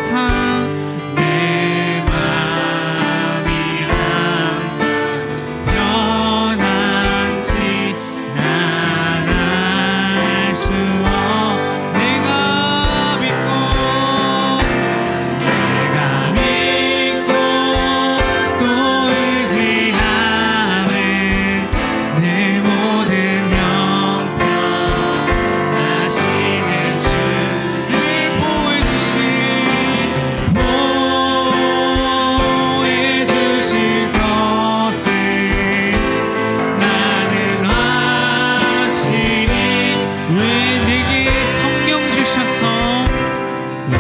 항상 내 마음이 항상 변한지 난 알 수 없. 내가 믿고 또 의지함에 내 모든 형편 자신의 주를 보호해 주실 것을 나는 확실히. 왜 내게 성령 주셔서 왜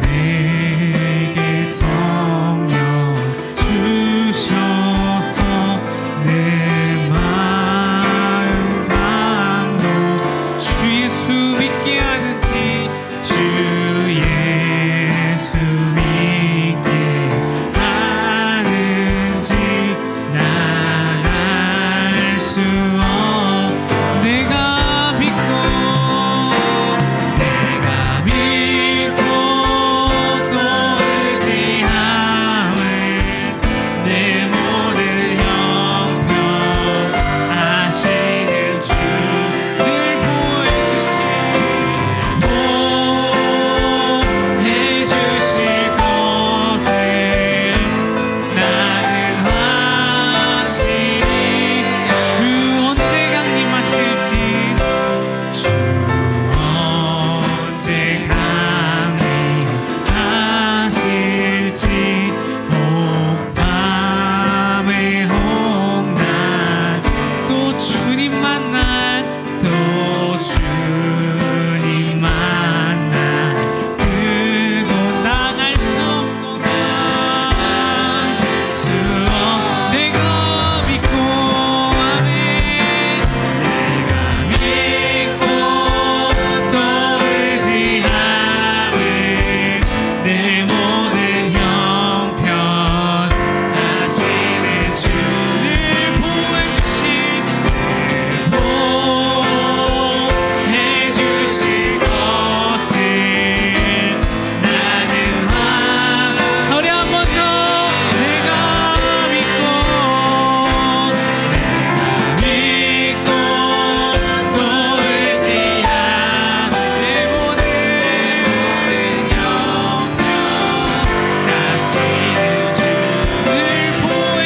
내게 성령 주셔서 내 마음 감동 주 예수 믿게 하는지 주 예수 믿게 하는지 난 알 수 없. 내가 믿고 또 의지함을 내 모든 형편 아시는 주를 보호해 주실 것을 나는 확실히. 주 언제 강림하실지 주 언제 강림하실지 혹 밤에 혹 낮 또 주님 만날 또 주님 만날 그곳 나갈 수 없도다. 수 없. 내가 믿고 아멘. 내가 믿고 또 의지함을 내 모든 형편 자신의 주를 보호해 주실 것을 나는 허리 한 번 더. 내가 믿고 또 의지함 내 모든 형편 자신의 주를 보호해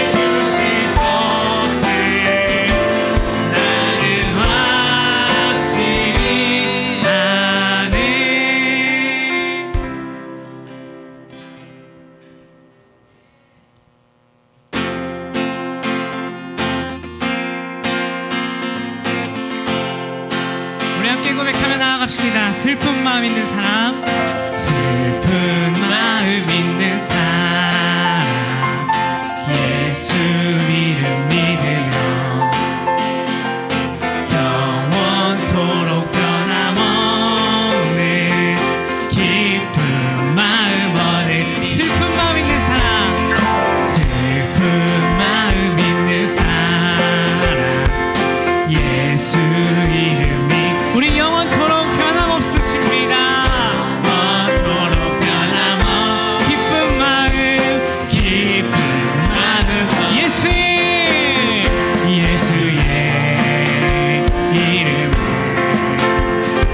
주실 것을 나는 확실히 아네. 우리 함께 고백하며 나아갑시다. 슬픈 마음 있는 사람, 슬픈 마음 있는 사람, 예수 이름 믿으며 영원토록 변함없는 깊은 마음 얻을. 슬픈 마음 있는 사람, 슬픈 마음 있는 사람, 예수 이름이 우리 영원토록 변함없으십니다. 영원토록 변함없 기쁜 마음 예수의 이름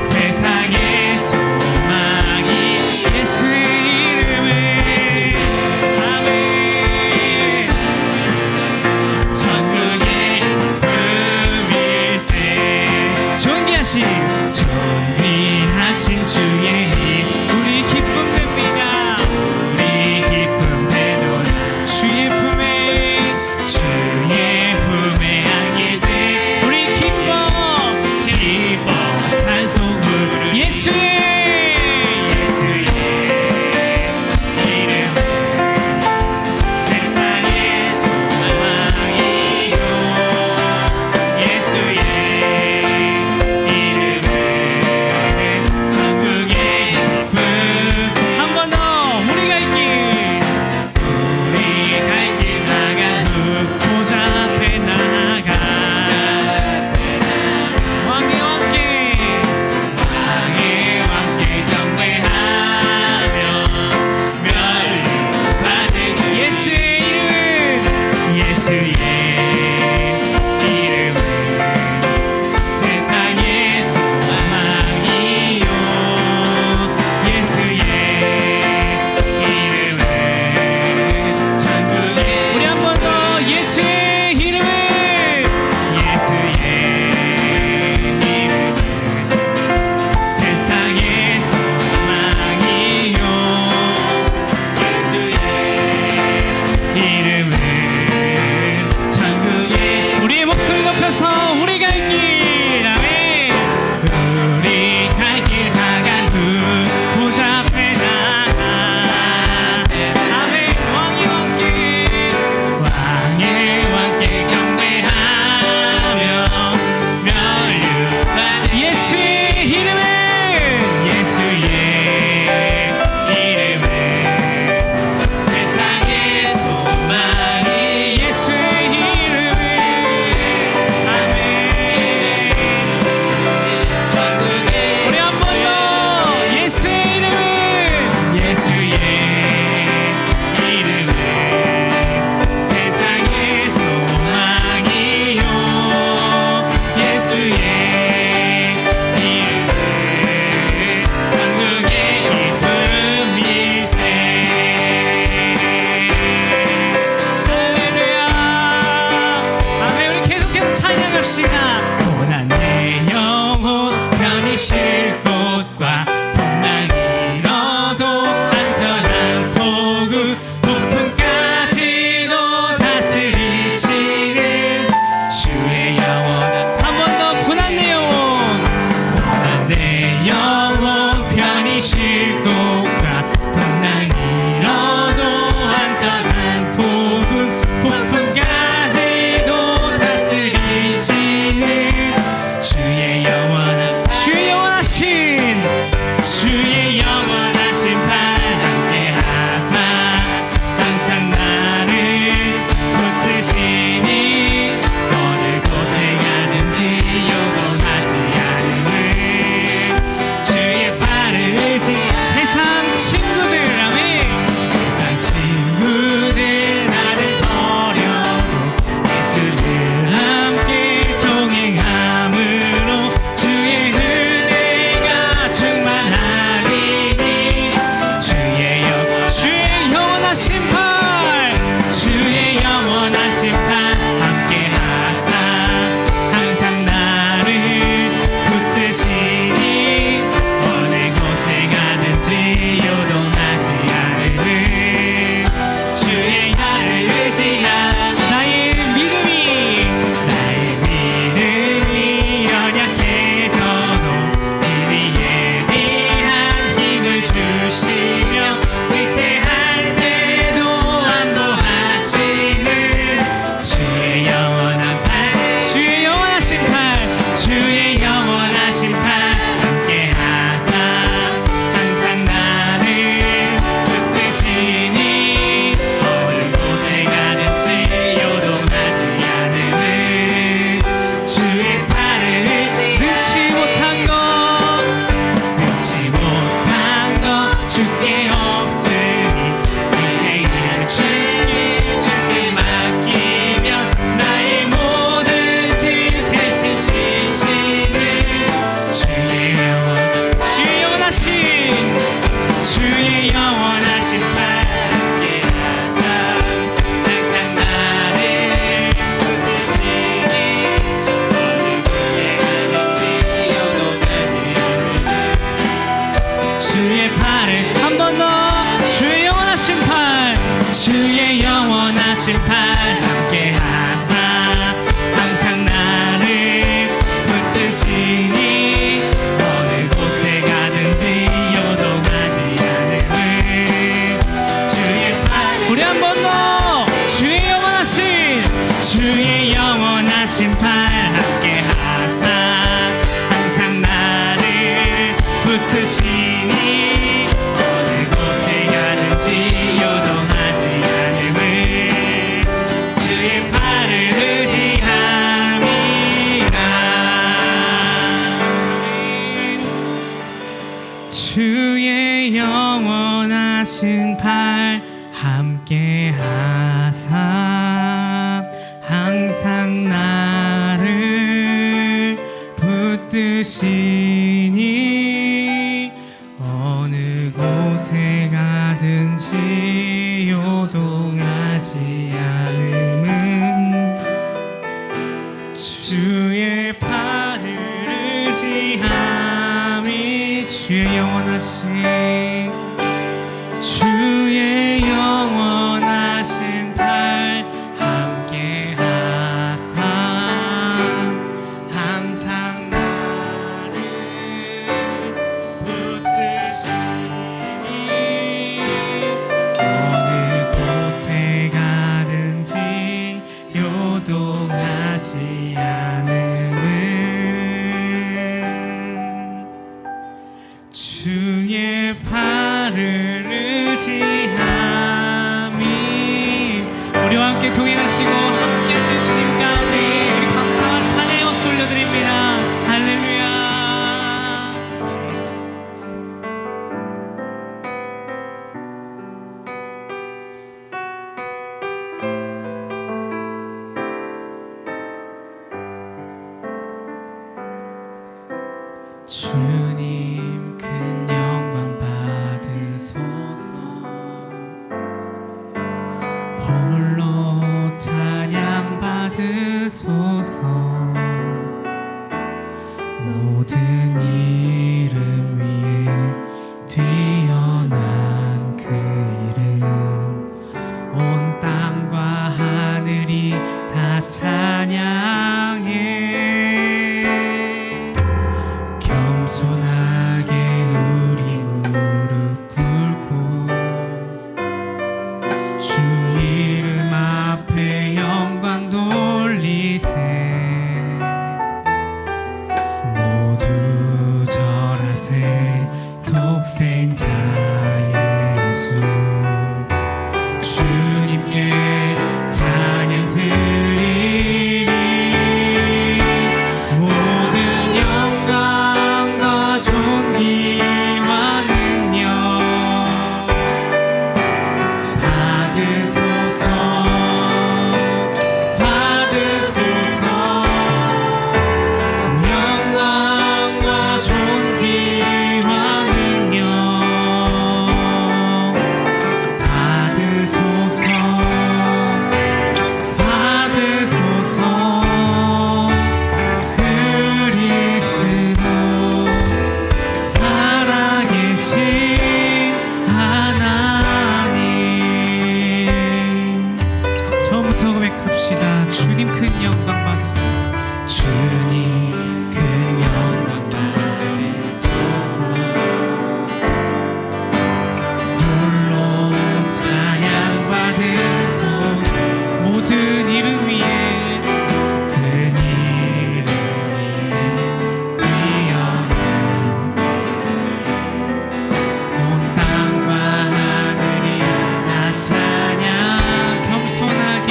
세상의 소망이 예수의 이름을 아멘. 천국의 품일세 존귀하신 주의 힘 우리 기쁨 됩니다. 우리 기쁨 되도다. 주의 품에 안길 때 우리 기뻐 찬송 부르 예수의 이름 세상의 소망이요 예수의 이름 고난 내 영혼 편히 쉴 곳과 풍랑 잃어도 안전한 포구 폭풍까지도 다스리시는 주의 영원한 한 번 더 고난 내 영혼 편히 쉴 곳과 풍랑 잃어도 안전한 포구 폭풍까지도 다스리시는 주의 영원하신 발 함께 하사 항상 나를 붙드시니 어느 곳에 가든지 요동하지 않음을 주의 발을 의지하 세상 친구들 아멘 세상 친구들 나를 버려도 예수를 함께 동행함으로 주의 은혜가 충만하리니 주의 영원하신 팔 함께 하사 항상 나를 붙드시니 어느 곳에 가든지 요동하지 않음을 주의 나를 의지하며 나의 믿음이 연약해져도 미리 예비한 힘을 주시며 위태할 때도 안보하시는 주의 영원하신 팔 함께 하사 항상 나를 붙드시니 어느 곳에 가든지 요동하지 않음을 주의 팔을 능치 못한 것 주께 없으니 인생을 주께 맡기면 나의 모든 짐 대신 지시는 주의 영원하신 팔 함께 하사 항상 나를 붙드시니 어느 곳에 가든지 요동하지 않음을 주의 팔을 한 번 더 주의 영원하신 팔 함께 하사 항상 나를 붙드시니 어느 곳에 가든지 요동하지 않음을 주의 팔 우리 한 번 더 주의 영원하신 팔 함께 하사 항상 나를 붙드시니 어느 곳에 가든지 요동하지 않음을 주의 팔을 의지함이라 주의 영원하신 팔 함께 하사 항상 나를 붙드시니 어느 곳에 가든지 요동하지 않음은 주의 팔을 의지함이 주의 영원하신 팔 함께 하사 항상 나를 붙드시니 어느 곳에 가든지 요동하지 않음을 주의 팔을 의지함이 우리와 함께 동행하시고 함께 하실 주님 가운데 우리 감사와 찬양의 박수 올려드립니다. 할렐루야. 주님 큰 영광 받으소서 홀로 찬양 받으소서 전하세 독생자 예수 주님께 찬양 드리니 모든 영광과 존귀와 능력 받으소서 받으소서 영광과 존귀와 능력 받으소서 받으소서 그리스도 살아계신 하나님 처음부터 고백합시다. 주님 큰 영광 받으소서 주님 큰 영광 받으소서 홀로 찬양 받으소서 모든 이름 위에 모든 이름 위에 뛰어난 온 땅과 하늘이 다 찬양 겸손하게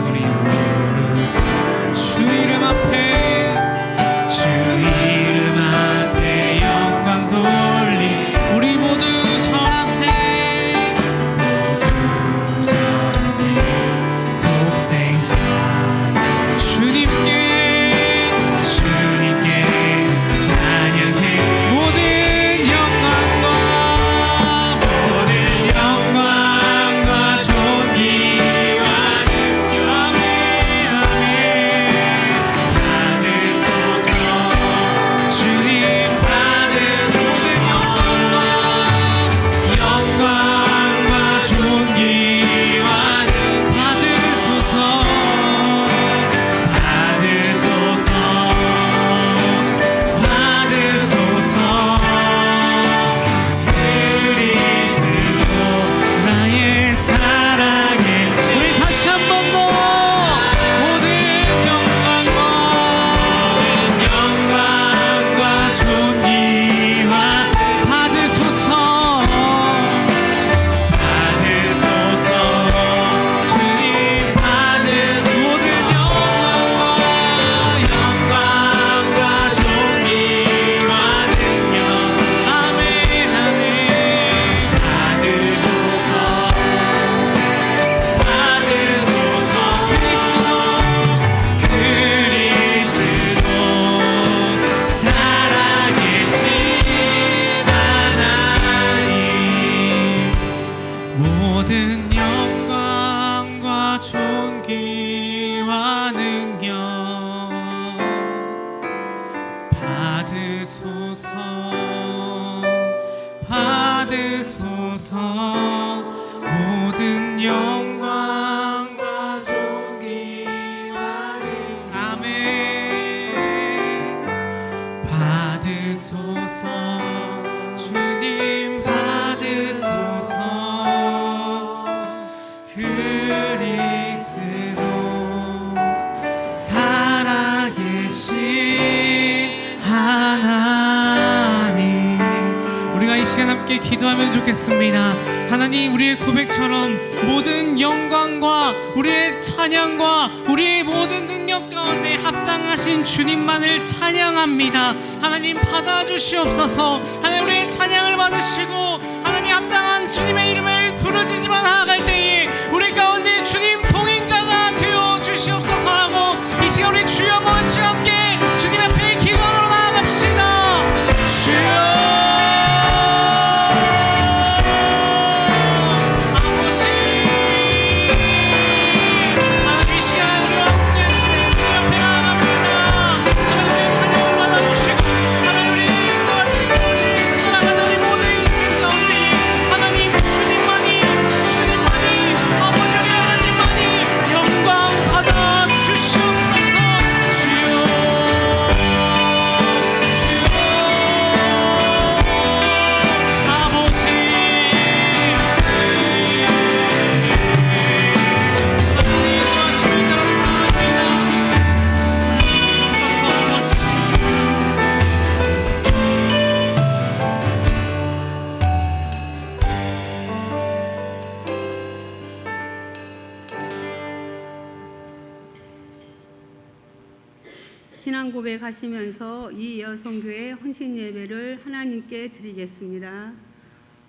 우리 부르고 주 이름 앞에 영광 돌리 우리 모두 절하세 독생자 주님께 찬양해 모든 영광과 존귀와 능력 아멘 받으소서 주님 받으소서 영광과 존귀와 받으소서 그리스도 나의 사랑의 우리 다시 한 번 더 모든 영광과 존귀와 받으소서 주님 받으소서 모든 영광과 존귀와 능력 아멘 받으소서 그리스도 살아계신 하나님 모든 영광과 존귀와 능력 받으소서 모든 영광과 존귀와 능력 아멘 받으소서 주님 받으소서 그리스도 살아계신 하나님 우리가 이 시간 함께 기도하면 좋겠습니다. 하나님 우리의 고백처럼 모든 영광과 우리의 찬양과 우리의 모든 능력 가운데 합당하신 주님만을 찬양합니다. 하나님 받아주시옵소서. 하나님 우리의 찬양을 받으시고 하나님 합당한 주님의 이름을 부르짖으며 나아갈 때에 우리 가운데 주님 동행자가 되어 주시옵소서라고 이 시간 우리 주여 모두 함께 주님 앞에 기도하러 나아갑시다. 주여 하나님 주님만이 아버지 신앙 고백하시면서 이 여성교회 헌신 예배를 하나님께 드리겠습니다.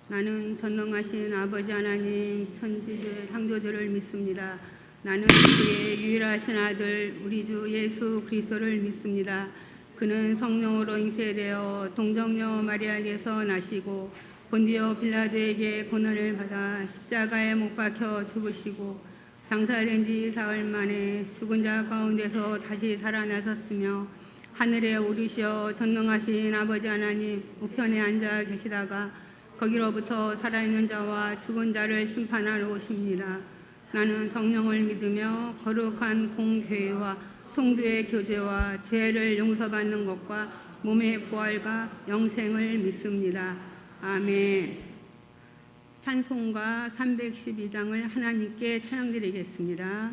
나는 전능하신 아버지 하나님 천지주 창조주를 믿습니다. 나는 그의 유일하신 아들 우리 주 예수 그리스도를 믿습니다. 그는 성령으로 잉태되어 동정녀 마리아에게서 나시고 본디오 빌라도에게 고난을 받아 십자가에 못 박혀 죽으시고 장사된 지 사흘 만에 죽은 자 가운데서 다시 살아나셨으며 하늘에 오르시어 전능하신 아버지 하나님 우편에 앉아 계시다가 거기로부터 살아있는 자와 죽은 자를 심판하러 오십니다. 나는 성령을 믿으며 거룩한 공교회와 성도의 교제와 죄를 용서받는 것과 몸의 부활과 영생을 믿습니다. 아멘. 찬송가 312장을 하나님께 찬양드리겠습니다.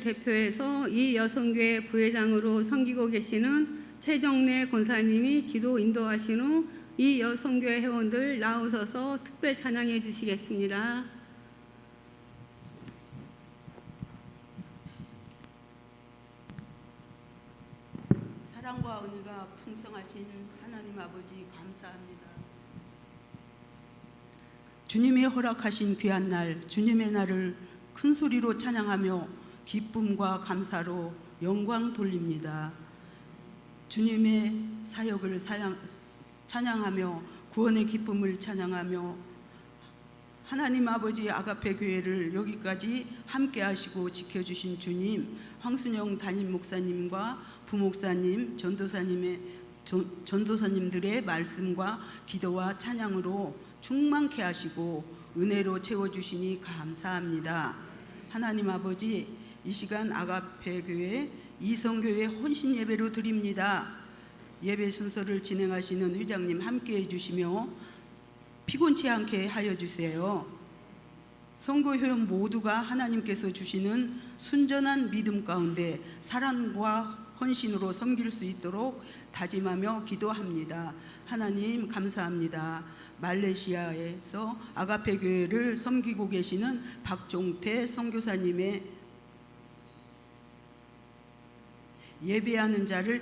대표해서 이 여성교회 부회장으로 섬기고 계시는 최정래 권사님이 기도 인도하신 후 이 여성교회 회원들 나오셔서 특별 찬양해 주시겠습니다. 사랑과 은혜가 풍성하신 하나님 아버지 감사합니다. 주님이 허락하신 귀한 날, 주님의 날을 큰 소리로 찬양하며 기쁨과 감사로 영광 돌립니다. 주님의 사역을 찬양하며 구원의 기쁨을 찬양하며 하나님 아버지 아가페 교회를 여기까지 함께 하시고 지켜주신 주님, 황순영 담임 목사님과 부목사님, 전도사님들의 말씀과 기도와 찬양으로 충만케 하시고 은혜로 채워주시니 감사합니다. 하나님 아버지, 이 시간 아가페 교회 이성교회 헌신 예배로 드립니다. 예배 순서를 진행하시는 회장님 함께 해주시며 피곤치 않게 하여 주세요. 선교 회원 모두가 하나님께서 주시는 순전한 믿음 가운데 사랑과 헌신으로 섬길 수 있도록 다짐하며 기도합니다. 하나님 감사합니다. 말레이시아에서 아가페 교회를 섬기고 계시는 박종태 선교사님의 예배하는 자를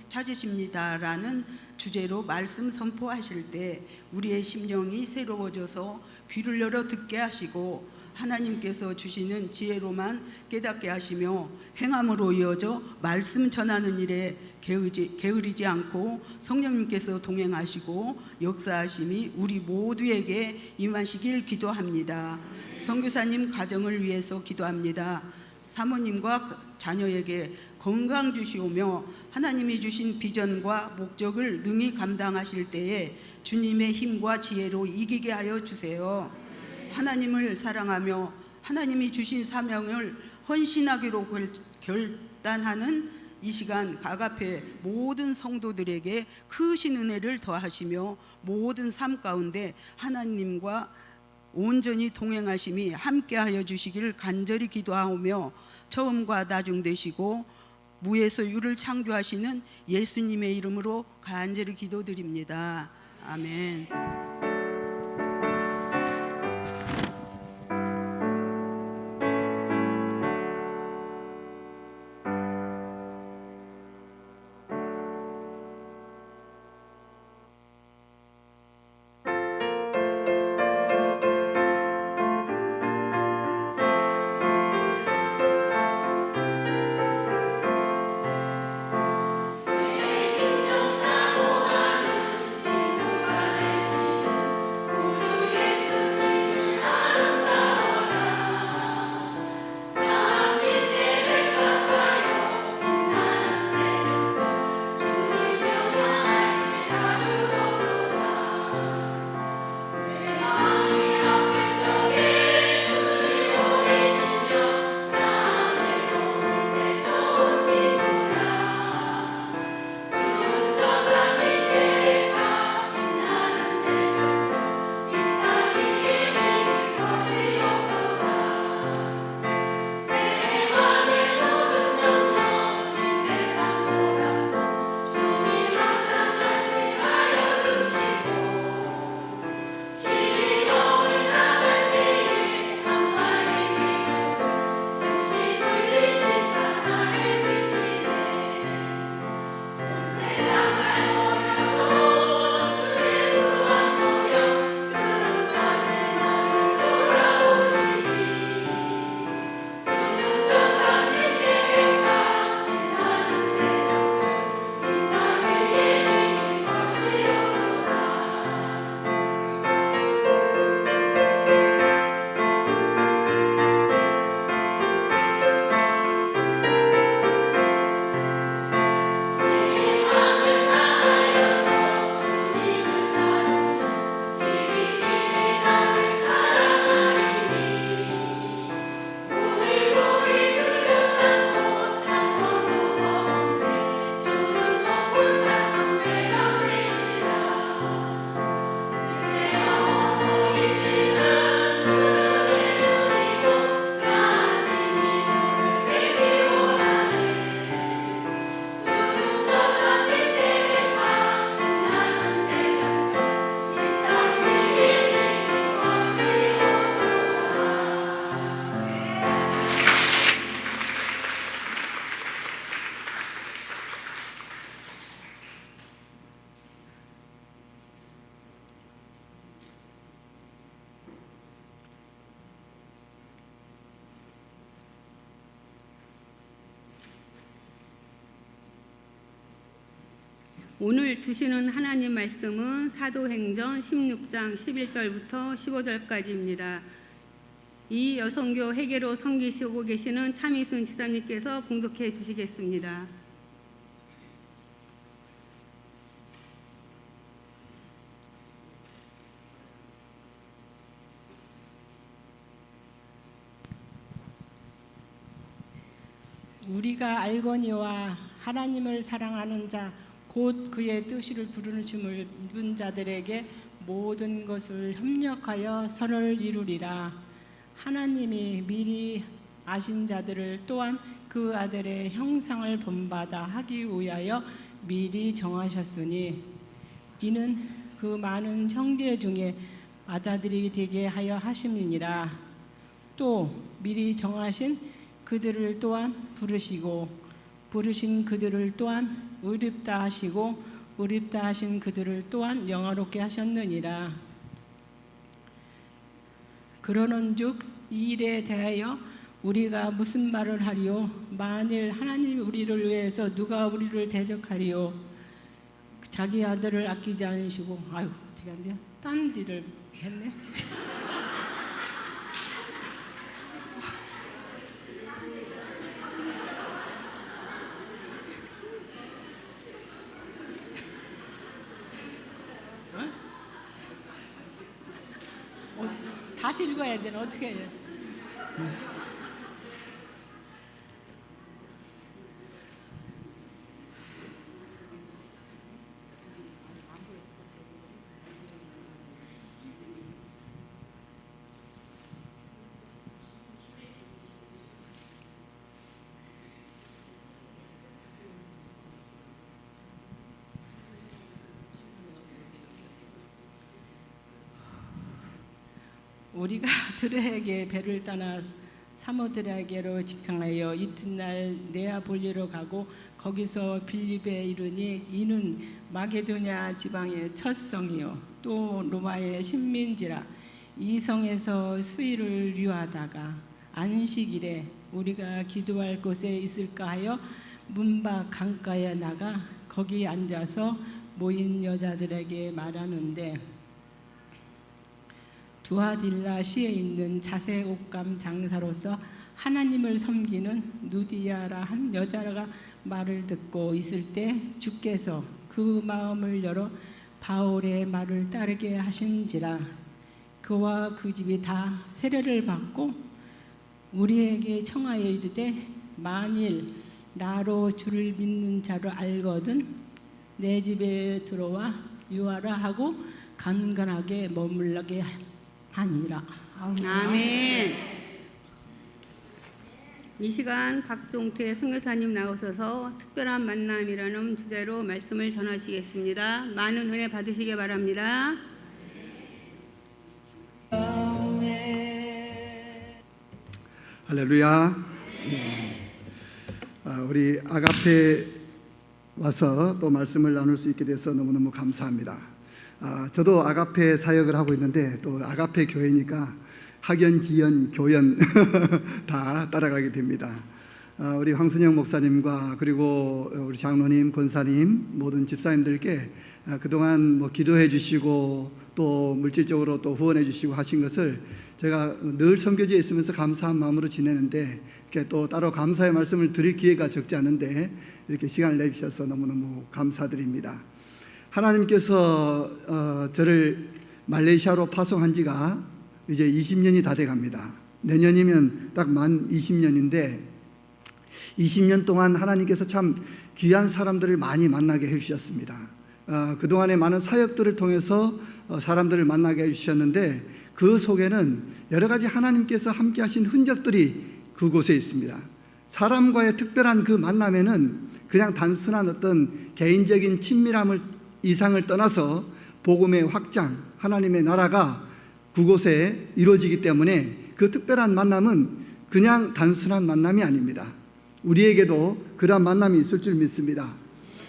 찾으십니다라는 주제로 말씀 선포하실 때 우리의 심령이 새로워져서 귀를 열어 듣게 하시고 하나님께서 주시는 지혜로만 깨닫게 하시며 행함으로 이어져 말씀 전하는 일에 게으르지 않고 성령님께서 동행하시고 역사하심이 우리 모두에게 임하시길 기도합니다. 선교사님 가정을 위해서 기도합니다. 사모님과 자녀에게 건강 주시오며 하나님이 주신 비전과 목적을 능히 감당하실 때에 주님의 힘과 지혜로 이기게 하여 주세요. 하나님을 사랑하며 하나님이 주신 사명을 헌신하기로 결단하는 이 시간 가가페 모든 성도들에게 크신 은혜를 더하시며 모든 삶 가운데 하나님과 온전히 동행하심이 함께하여 주시길 간절히 기도하오며 처음과 나중 되시고 무에서 유를 창조하시는 예수님의 이름으로 간절히 기도드립니다. 아멘. 오늘 주시는 하나님 말씀은 사도행전 16장 11절부터 15절까지입니다. 이 여성교 회계로 섬기시고 계시는 차미순 지사님께서 봉독해 주시겠습니다. 우리가 알거니와 하나님을 사랑하는 자 곧 그의 뜻을 부르심을 입은 자들에게 모든 것을 협력하여 선을 이루리라. 하나님이 미리 아신 자들을 또한 그 아들의 형상을 본받아 하기 위하여 미리 정하셨으니 이는 그 많은 형제 중에 맏아들이 되게 하여 하심이니라. 또 미리 정하신 그들을 또한 부르시고 부르신 그들을 또한 의롭다 하시고 의롭다 하신 그들을 또한 영화롭게 하셨느니라. 그러는즉 이 일에 대하여 우리가 무슨 말을 하리요? 만일 하나님이 우리를 위해서 누가 우리를 대적하리요? 자기 아들을 아끼지 않으시고, 아유 어떻게 안 돼요? 딴 일을 했네. 다시 읽어야 되나 어떻게 해요? 우리가 들에게 배를 떠나 사모드라게로 직항하여 이튿날 네아볼리로 가고 거기서 빌립에 이르니 이는 마게도냐 지방의 첫 성이요 또 로마의 식민지라. 이 성에서 수일을 유하다가 안식일에 우리가 기도할 곳에 있을까 하여 문밖 강가에 나가 거기 앉아서 모인 여자들에게 말하는데, 두아딜라 시에 있는 자세 옷감 장사로서 하나님을 섬기는 누디아라 한 여자가 말을 듣고 있을 때 주께서 그 마음을 열어 바울의 말을 따르게 하신지라. 그와 그 집이 다 세례를 받고 우리에게 청하여 이르되, 만일 나로 주를 믿는 자를 알거든 내 집에 들어와 유하라 하고 간간하게 머물게 하니라. 아멘. 이 시간 박종태 선교사님 나오셔서 특별한 만남이라는 주제로 말씀을 전하시겠습니다. 많은 은혜 받으시기 바랍니다. 할렐루야. 우리 아가페 와서 또 말씀을 나눌 수 있게 돼서 너무너무 감사합니다. 저도 아가페 사역을 하고 있는데 또 아가페 교회니까 학연, 지연, 교연 다 따라가게 됩니다. 우리 황순영 목사님과 그리고 우리 장로님, 권사님, 모든 집사님들께 그동안 뭐 기도해 주시고 또 물질적으로 또 후원해 주시고 하신 것을 제가 늘 선교지에 있으면서 감사한 마음으로 지내는데, 이렇게 또 따로 감사의 말씀을 드릴 기회가 적지 않은데 이렇게 시간을 내주셔서 너무너무 감사드립니다. 하나님께서 저를 말레이시아로 파송한 지가 이제 20년이 다 돼갑니다. 내년이면 딱 만 20년인데 20년 동안 하나님께서 참 귀한 사람들을 많이 만나게 해주셨습니다. 그동안의 많은 사역들을 통해서 사람들을 만나게 해주셨는데 그 속에는 여러 가지 하나님께서 함께 하신 흔적들이 그곳에 있습니다. 사람과의 특별한 그 만남에는 그냥 단순한 어떤 개인적인 친밀함을 이상을 떠나서 복음의 확장, 하나님의 나라가 그곳에 이루어지기 때문에 그 특별한 만남은 그냥 단순한 만남이 아닙니다. 우리에게도 그러한 만남이 있을 줄 믿습니다.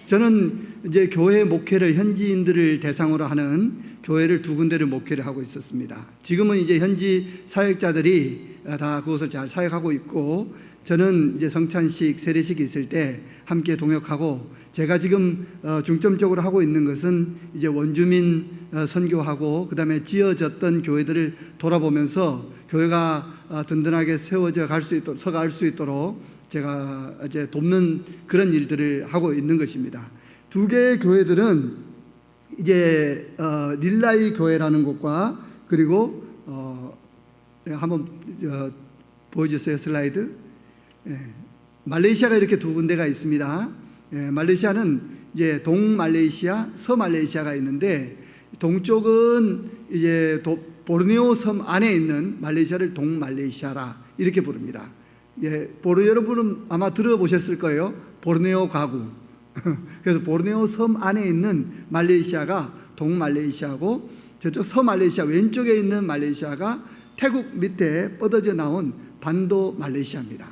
저는 이제 교회 목회를 현지인들을 대상으로 하는 교회를 2군데를 목회를 하고 있었습니다. 지금은 이제 현지 사역자들이 다 그것을 잘 사역하고 있고, 저는 이제 성찬식, 세례식이 있을 때 함께 동역하고, 제가 지금 중점적으로 하고 있는 것은 이제 원주민 선교하고 그다음에 지어졌던 교회들을 돌아보면서 교회가 든든하게 세워져 갈 수 있도록, 서갈 수 있도록 제가 이제 돕는 그런 일들을 하고 있는 것입니다. 2개의 교회들은 이제 릴라이 교회라는 곳과 그리고 한번 보여주세요, 슬라이드. 말레이시아가 이렇게 2군데가 있습니다. 말레이시아는 이제 동말레이시아, 서말레이시아가 있는데, 동쪽은 이제 보르네오 섬 안에 있는 말레이시아를 동말레이시아라 이렇게 부릅니다. 여러분은 아마 들어보셨을 거예요. 보르네오 가구. 그래서 보르네오 섬 안에 있는 말레이시아가 동말레이시아고, 저쪽 서말레이시아 왼쪽에 있는 말레이시아가 태국 밑에 뻗어져 나온 반도 말레이시아입니다.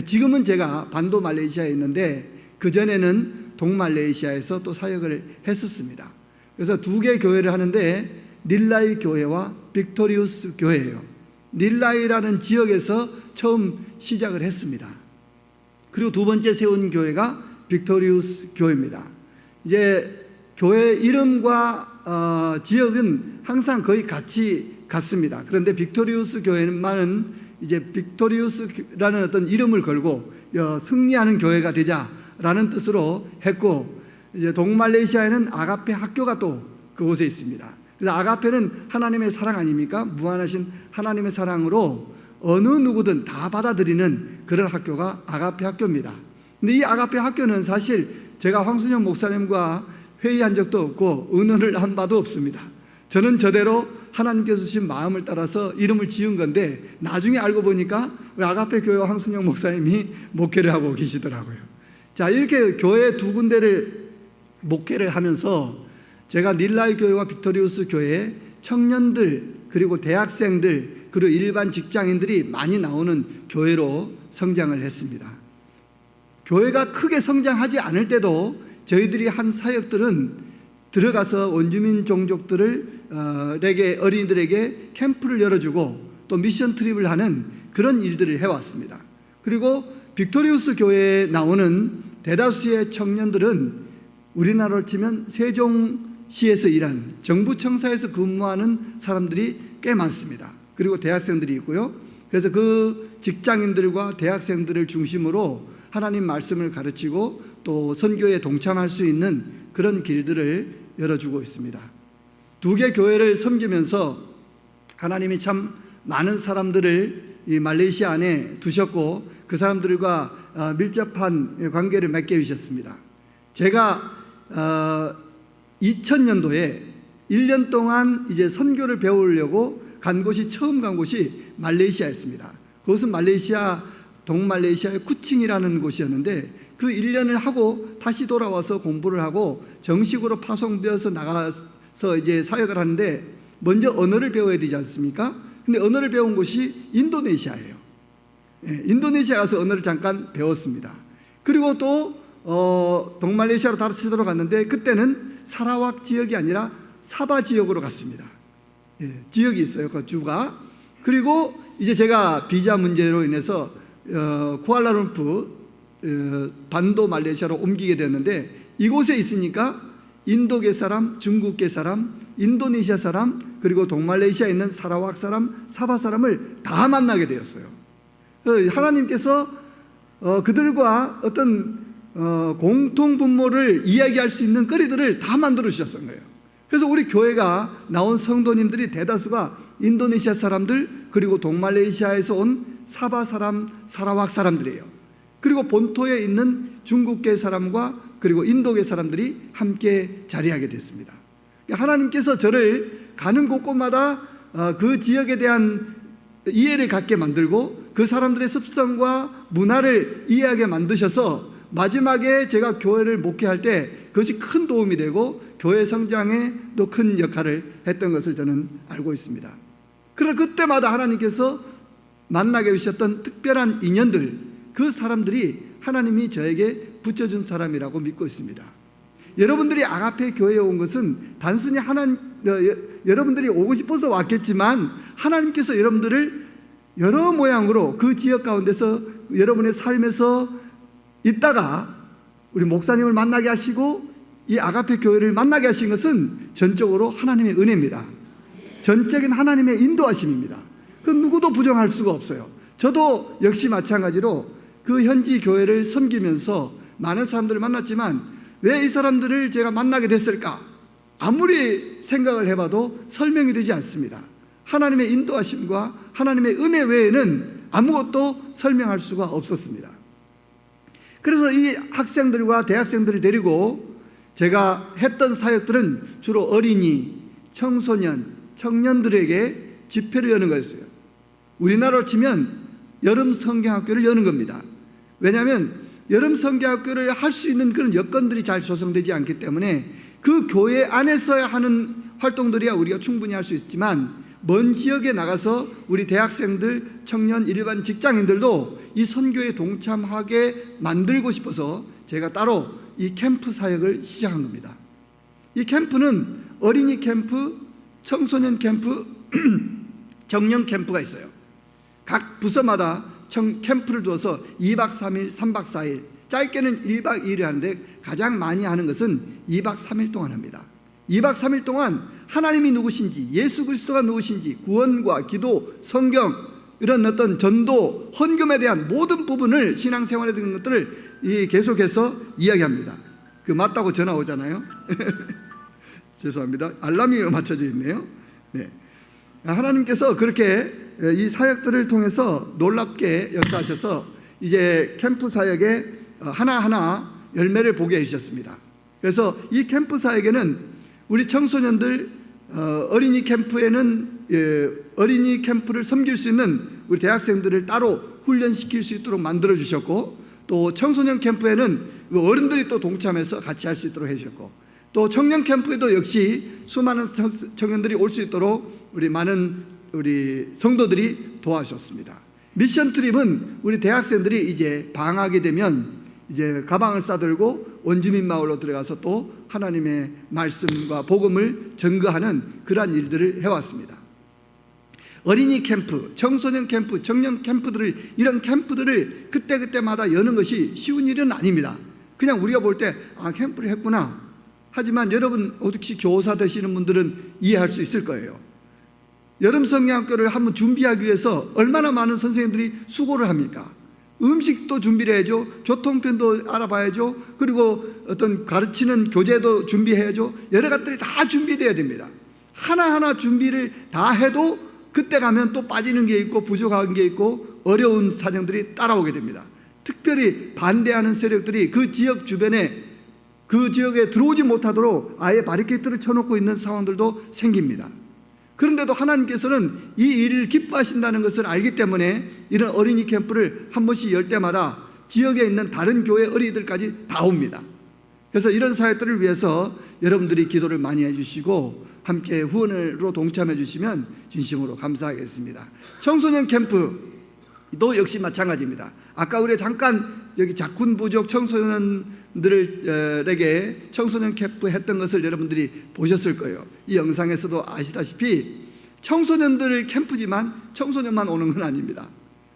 지금은 제가 반도 말레이시아에 있는데 그전에는 동말레이시아에서 또 사역을 했었습니다. 그래서 2개 교회를 하는데 릴라이 교회와 빅토리우스 교회예요. 닐라이라는 지역에서 처음 시작을 했습니다. 그리고 두 번째 세운 교회가 빅토리우스 교회입니다. 이제 교회 이름과 지역은 항상 거의 같이 갔습니다. 그런데 빅토리우스 교회만은 이제 빅토리우스라는 어떤 이름을 걸고 승리하는 교회가 되자라는 뜻으로 했고, 이제 동말레이시아에는 아가페 학교가 또 그곳에 있습니다. 그래서 아가페는 하나님의 사랑 아닙니까? 무한하신 하나님의 사랑으로 어느 누구든 다 받아들이는 그런 학교가 아가페 학교입니다. 근데 이 아가페 학교는 사실 제가 황순영 목사님과 회의한 적도 없고 의논을 한 바도 없습니다. 저는 저대로 하나님께서 주신 마음을 따라서 이름을 지은 건데, 나중에 알고 보니까 우리 아가페 교회 황순영 목사님이 목회를 하고 계시더라고요. 자, 이렇게 교회 두 군데를 목회를 하면서 제가 닐라이 교회와 빅토리우스 교회에 청년들, 그리고 대학생들, 그리고 일반 직장인들이 많이 나오는 교회로 성장을 했습니다. 교회가 크게 성장하지 않을 때도 저희들이 한 사역들은 들어가서 원주민 종족들에게, 어린이들에게 캠프를 열어주고 또 미션 트립을 하는 그런 일들을 해왔습니다. 그리고 빅토리우스 교회에 나오는 대다수의 청년들은 우리나라로 치면 세종시에서 일하는 정부 청사에서 근무하는 사람들이 꽤 많습니다. 그리고 대학생들이 있고요. 그래서 그 직장인들과 대학생들을 중심으로 하나님 말씀을 가르치고 또 선교에 동참할 수 있는 그런 길들을 열어주고 있습니다. 두 개 교회를 섬기면서 하나님이 참 많은 사람들을 이 말레이시아 안에 두셨고 그 사람들과 밀접한 관계를 맺게 해주셨습니다. 제가 2000년도에 1년 동안 이제 선교를 배우려고 간 곳이, 처음 간 곳이 말레이시아였습니다. 그것은 말레이시아, 동말레이시아의 쿠칭이라는 곳이었는데 그 1년을 하고 다시 돌아와서 공부를 하고 정식으로 파송되어서 나가서 이제 사역을 하는데, 먼저 언어를 배워야 되지 않습니까? 근데 언어를 배운 곳이 인도네시아예요. 인도네시아 가서 언어를 잠깐 배웠습니다. 그리고 또 동말레이시아로 다시 돌아갔는데 그때는 사라왁 지역이 아니라 사바 지역으로 갔습니다. 지역이 있어요, 그 주가. 그리고 이제 제가 비자 문제로 인해서 쿠알라룸푸 반도 말레이시아로 옮기게 됐는데, 이곳에 있으니까 인도계 사람, 중국계 사람, 인도네시아 사람, 그리고 동말레이시아에 있는 사라왁 사람, 사바 사람을 다 만나게 되었어요. 하나님께서 그들과 어떤 공통 분모를 이야기할 수 있는 거리들을 다 만들어 주셨던 거예요. 그래서 우리 교회가 나온 성도님들이 대다수가 인도네시아 사람들, 그리고 동말레이시아에서 온 사바 사람, 사라왁 사람들이에요. 그리고 본토에 있는 중국계 사람과 그리고 인도계 사람들이 함께 자리하게 됐습니다. 하나님께서 저를 가는 곳곳마다 그 지역에 대한 이해를 갖게 만들고 그 사람들의 습성과 문화를 이해하게 만드셔서 마지막에 제가 교회를 목회할 때 그것이 큰 도움이 되고 교회 성장에 또 큰 역할을 했던 것을 저는 알고 있습니다. 그러나 그때마다 하나님께서 만나게 해주셨던 특별한 인연들, 그 사람들이 하나님이 저에게 붙여준 사람이라고 믿고 있습니다. 여러분들이 아가페 교회에 온 것은 단순히 여러분들이 오고 싶어서 왔겠지만 하나님께서 여러분들을 여러 모양으로 그 지역 가운데서 여러분의 삶에서 있다가 우리 목사님을 만나게 하시고 이 아가페 교회를 만나게 하신 것은 전적으로 하나님의 은혜입니다. 전적인 하나님의 인도하심입니다. 그 누구도 부정할 수가 없어요. 저도 역시 마찬가지로 그 현지 교회를 섬기면서 많은 사람들을 만났지만 왜 이 사람들을 제가 만나게 됐을까? 아무리 생각을 해봐도 설명이 되지 않습니다. 하나님의 인도하심과 하나님의 은혜 외에는 아무것도 설명할 수가 없었습니다. 그래서 이 학생들과 대학생들을 데리고 제가 했던 사역들은 주로 어린이, 청소년, 청년들에게 집회를 여는 거였어요. 우리나라로 치면 여름 성경학교를 여는 겁니다. 왜냐하면 여름 성경학교를 할 수 있는 그런 여건들이 잘 조성되지 않기 때문에 그 교회 안에서 하는 활동들이야 우리가 충분히 할 수 있지만 먼 지역에 나가서 우리 대학생들, 청년, 일반 직장인들도 이 선교에 동참하게 만들고 싶어서 제가 따로 이 캠프 사역을 시작한 겁니다. 이 캠프는 어린이 캠프, 청소년 캠프, 청년 캠프가 있어요. 각 부서마다 캠프를 두어서 2박 3일, 3박 4일, 짧게는 1박 2일을 하는데 가장 많이 하는 것은 2박 3일 동안 합니다. 2박 3일 동안 하나님이 누구신지, 예수 그리스도가 누구신지, 구원과 기도, 성경, 이런 어떤 전도, 헌금에 대한 모든 부분을 신앙생활에 대한 것들을 계속해서 이야기합니다. 그 맞다고 전화 오잖아요. 죄송합니다. 알람이 맞춰져 있네요. 네. 하나님께서 그렇게 이 사역들을 통해서 놀랍게 역사하셔서 이제 캠프 사역에 하나하나 열매를 보게 해주셨습니다. 그래서 이 캠프 사역에는 우리 청소년들 어린이 캠프에는 어린이 캠프를 섬길 수 있는 우리 대학생들을 따로 훈련시킬 수 있도록 만들어 주셨고, 또 청소년 캠프에는 어른들이 또 동참해서 같이 할 수 있도록 해주셨고, 또 청년 캠프에도 역시 수많은 청년들이 올 수 있도록 우리 성도들이 도와주셨습니다. 미션 트립은 우리 대학생들이 이제 방학이 되면 이제 가방을 싸들고 원주민 마을로 들어가서 또 하나님의 말씀과 복음을 전거하는 그러한 일들을 해왔습니다. 어린이 캠프, 청소년 캠프, 청년 캠프들을, 이런 캠프들을 그때그때마다 여는 것이 쉬운 일은 아닙니다. 그냥 우리가 볼 때 캠프를 했구나. 하지만 여러분 혹시 교사 되시는 분들은 이해할 수 있을 거예요. 여름 성경학교를 한번 준비하기 위해서 얼마나 많은 선생님들이 수고를 합니까? 음식도 준비를 해야죠. 교통편도 알아봐야죠. 그리고 어떤 가르치는 교재도 준비해야죠. 여러 가지들이 다 준비돼야 됩니다. 하나하나 준비를 다 해도 그때 가면 또 빠지는 게 있고 부족한 게 있고 어려운 사정들이 따라오게 됩니다. 특별히 반대하는 세력들이 그 지역 주변에, 그 지역에 들어오지 못하도록 아예 바리케이트를 쳐놓고 있는 상황들도 생깁니다. 그런데도 하나님께서는 이 일을 기뻐하신다는 것을 알기 때문에 이런 어린이 캠프를 한 번씩 열 때마다 지역에 있는 다른 교회 어린이들까지 다 옵니다. 그래서 이런 사역들을 위해서 여러분들이 기도를 많이 해주시고 함께 후원으로 동참해 주시면 진심으로 감사하겠습니다. 청소년 캠프도 역시 마찬가지입니다. 아까 우리 잠깐 여기 작군 부족 청소년들에게 청소년 캠프 했던 것을 여러분들이 보셨을 거예요. 이 영상에서도 아시다시피 청소년들 캠프지만 청소년만 오는 건 아닙니다.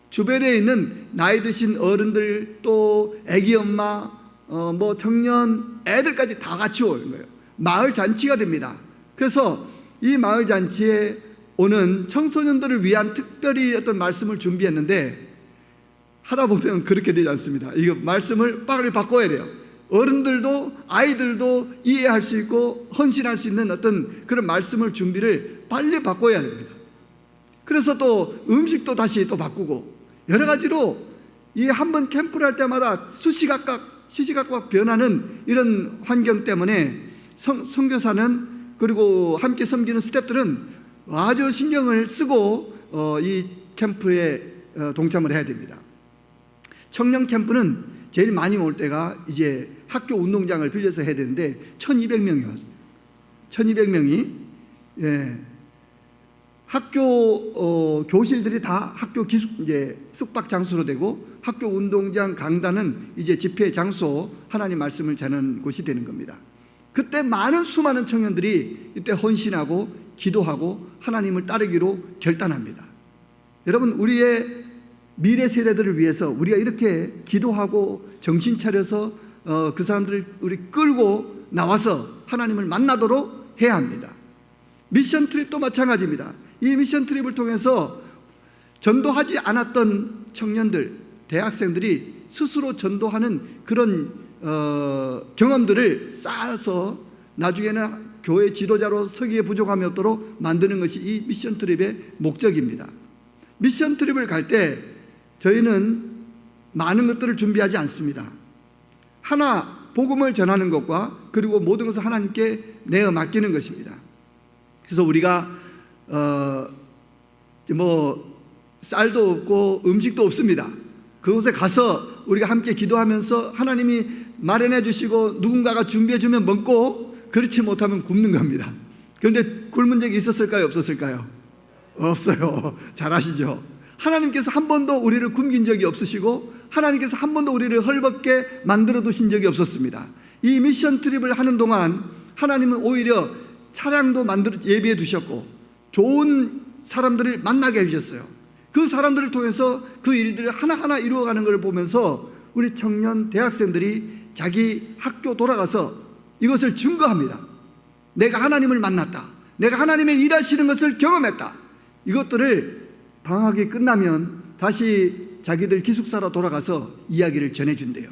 주변에 있는 나이 드신 어른들, 또 애기 엄마, 청년, 애들까지 다 같이 오는 거예요. 마을 잔치가 됩니다. 그래서 이 마을 잔치에 오는 청소년들을 위한 특별히 어떤 말씀을 준비했는데 하다 보면 그렇게 되지 않습니다. 이거 말씀을 빨리 바꿔야 돼요. 어른들도 아이들도 이해할 수 있고 헌신할 수 있는 어떤 그런 말씀을 준비를 빨리 바꿔야 됩니다. 그래서 또 음식도 다시 또 바꾸고 여러 가지로 이 한 번 캠프를 할 때마다 시시각각 변하는 이런 환경 때문에 선교사는, 그리고 함께 섬기는 스태프들은 아주 신경을 쓰고 이 캠프에 동참을 해야 됩니다. 청년 캠프는 제일 많이 올 때가 이제 학교 운동장을 빌려서 해야 되는데 1200명이 왔어요. 1200명이. 예. 학교 교실들이 다 학교 이제 숙박 장소로 되고, 학교 운동장 강단은 이제 집회 장소, 하나님 말씀을 전하는 곳이 되는 겁니다. 그때 수많은 청년들이 이때 헌신하고 기도하고 하나님을 따르기로 결단합니다. 여러분, 우리의 미래 세대들을 위해서 우리가 이렇게 기도하고 정신 차려서 그 사람들을 우리 끌고 나와서 하나님을 만나도록 해야 합니다. 미션 트립도 마찬가지입니다. 이 미션 트립을 통해서 전도하지 않았던 청년들, 대학생들이 스스로 전도하는 그런 경험들을 쌓아서 나중에는 교회 지도자로 서기에 부족함이 없도록 만드는 것이 이 미션 트립의 목적입니다. 미션 트립을 갈 때 저희는 많은 것들을 준비하지 않습니다. 하나, 복음을 전하는 것과 그리고 모든 것을 하나님께 내어 맡기는 것입니다. 그래서 우리가 쌀도 없고 음식도 없습니다. 그곳에 가서 우리가 함께 기도하면서 하나님이 마련해 주시고 누군가가 준비해 주면 먹고, 그렇지 못하면 굶는 겁니다. 그런데 굶은 적이 있었을까요? 없었을까요? 없어요. 잘 아시죠? 하나님께서 한 번도 우리를 굶긴 적이 없으시고 하나님께서 한 번도 우리를 헐벗게 만들어 두신 적이 없었습니다. 이 미션 트립을 하는 동안 하나님은 오히려 차량도 예비해 두셨고 좋은 사람들을 만나게 해주셨어요. 그 사람들을 통해서 그 일들을 하나하나 이루어가는 것을 보면서 우리 청년 대학생들이 자기 학교 돌아가서 이것을 증거합니다. 내가 하나님을 만났다. 내가 하나님의 일하시는 것을 경험했다. 이것들을 방학이 끝나면 다시 자기들 기숙사로 돌아가서 이야기를 전해준대요.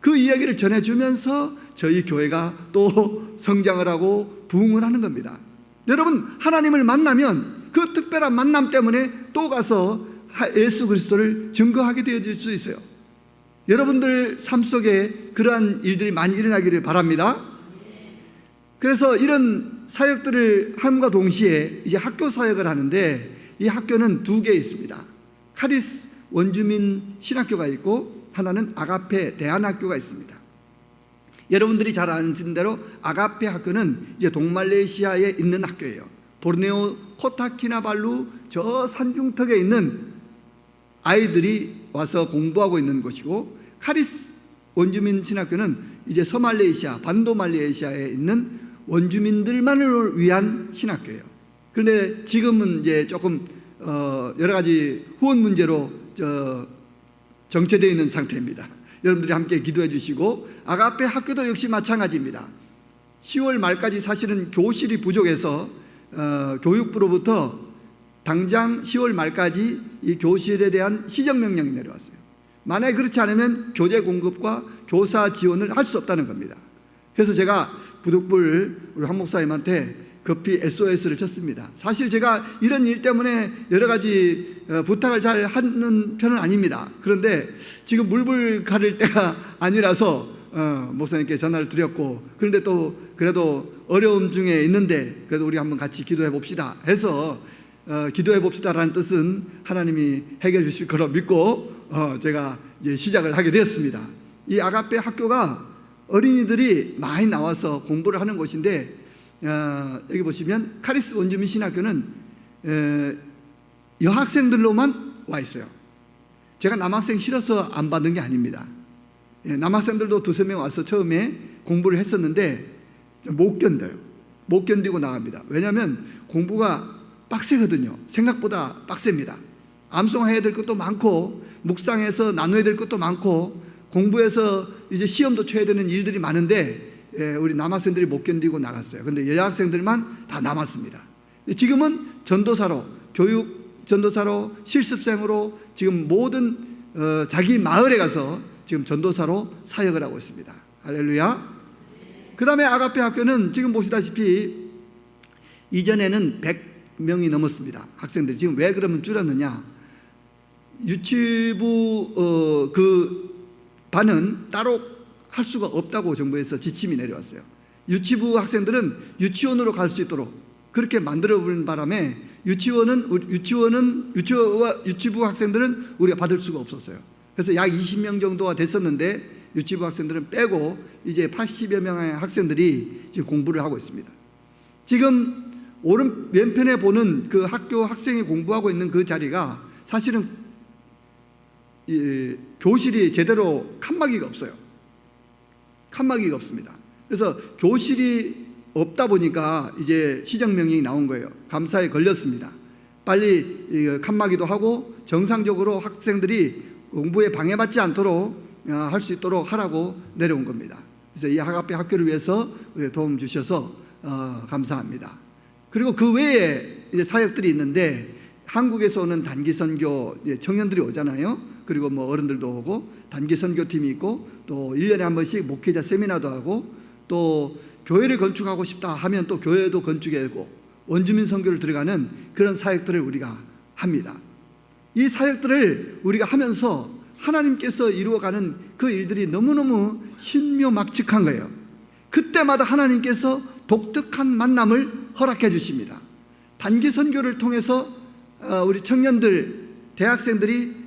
그 이야기를 전해주면서 저희 교회가 또 성장을 하고 부흥을 하는 겁니다. 여러분, 하나님을 만나면 그 특별한 만남 때문에 또 가서 예수 그리스도를 증거하게 되어질 수 있어요. 여러분들 삶 속에 그러한 일들이 많이 일어나기를 바랍니다. 그래서 이런 사역들을 함과 동시에 이제 학교 사역을 하는데, 이 학교는 두 개 있습니다. 카리스 원주민 신학교가 있고 하나는 아가페 대안학교가 있습니다. 여러분들이 잘 아는 대로 아가페 학교는 이제 동말레이시아에 있는 학교예요. 보르네오 코타키나발루 저 산중턱에 있는 아이들이 와서 공부하고 있는 곳이고, 카리스 원주민 신학교는 이제 서말레이시아, 반도말레이시아에 있는 원주민들만을 위한 신학교예요. 그런데 지금은 이제 조금 여러 가지 후원 문제로 정체되어 있는 상태입니다. 여러분들이 함께 기도해 주시고, 아가페 학교도 역시 마찬가지입니다. 10월 말까지 사실은 교실이 부족해서 교육부로부터 당장 10월 말까지 이 교실에 대한 시정명령이 내려왔어요. 만약에 그렇지 않으면 교재 공급과 교사 지원을 할 수 없다는 겁니다. 그래서 제가 부득불 우리 한 목사님한테 급히 SOS를 쳤습니다. 사실 제가 이런 일 때문에 여러 가지 부탁을 잘 하는 편은 아닙니다. 그런데 지금 물불 가릴 때가 아니라서 목사님께 전화를 드렸고, 그런데 또 그래도 어려움 중에 있는데 그래도 우리 한번 같이 기도해 봅시다 해서 기도해 봅시다라는 뜻은 하나님이 해결해 주실 거로 믿고 제가 이제 시작을 하게 되었습니다. 이 아가페 학교가 어린이들이 많이 나와서 공부를 하는 곳인데, 여기 보시면 카리스 원주민 신학교는 여학생들로만 와 있어요. 제가 남학생 싫어서 안 받는 게 아닙니다. 남학생들도 두세 명 와서 처음에 공부를 했었는데 못 견뎌요. 못 견디고 나갑니다. 왜냐하면 공부가 빡세거든요. 생각보다 빡셉니다. 암송해야 될 것도 많고, 묵상해서 나눠야 될 것도 많고, 공부해서 이제 시험도 쳐야 되는 일들이 많은데 우리 남학생들이 못 견디고 나갔어요. 그런데 여학생들만 다 남았습니다. 지금은 전도사로, 교육 전도사로, 실습생으로 지금 모든 자기 마을에 가서 지금 전도사로 사역을 하고 있습니다. 할렐루야. 그 다음에 아가페 학교는 지금 보시다시피 이전에는 100명이 넘었습니다. 학생들이. 지금 왜 그러면 줄었느냐? 유치부 그 반은 따로 할 수가 없다고 정부에서 지침이 내려왔어요. 유치부 학생들은 유치원으로 갈 수 있도록 그렇게 만들어버린 바람에 유치부 학생들은 우리가 받을 수가 없었어요. 그래서 약 20명 정도가 됐었는데 유치부 학생들은 빼고 이제 80여 명의 학생들이 지금 공부를 하고 있습니다. 지금 오른 왼편에 보는 그 학교 학생이 공부하고 있는 그 자리가 사실은 교실이 제대로 칸막이가 없어요. 칸막이가 없습니다. 그래서 교실이 없다 보니까 이제 시정명령이 나온 거예요. 감사에 걸렸습니다. 빨리 칸막이도 하고 정상적으로 학생들이 공부에 방해받지 않도록 할 수 있도록 하라고 내려온 겁니다. 그래서 이 아가페 학교를 위해서 도움 주셔서 감사합니다. 그리고 그 외에 이제 사역들이 있는데, 한국에서 오는 단기 선교 청년들이 오잖아요. 그리고 뭐 어른들도 오고 단기 선교팀이 있고, 또 1년에 한 번씩 목회자 세미나도 하고, 또 교회를 건축하고 싶다 하면 또 교회도 건축하고 원주민 선교를 들어가는 그런 사역들을 우리가 합니다. 이 사역들을 우리가 하면서 하나님께서 이루어가는 그 일들이 너무너무 신묘막측한 거예요. 그때마다 하나님께서 독특한 만남을 허락해 주십니다. 단기 선교를 통해서 우리 청년들, 대학생들이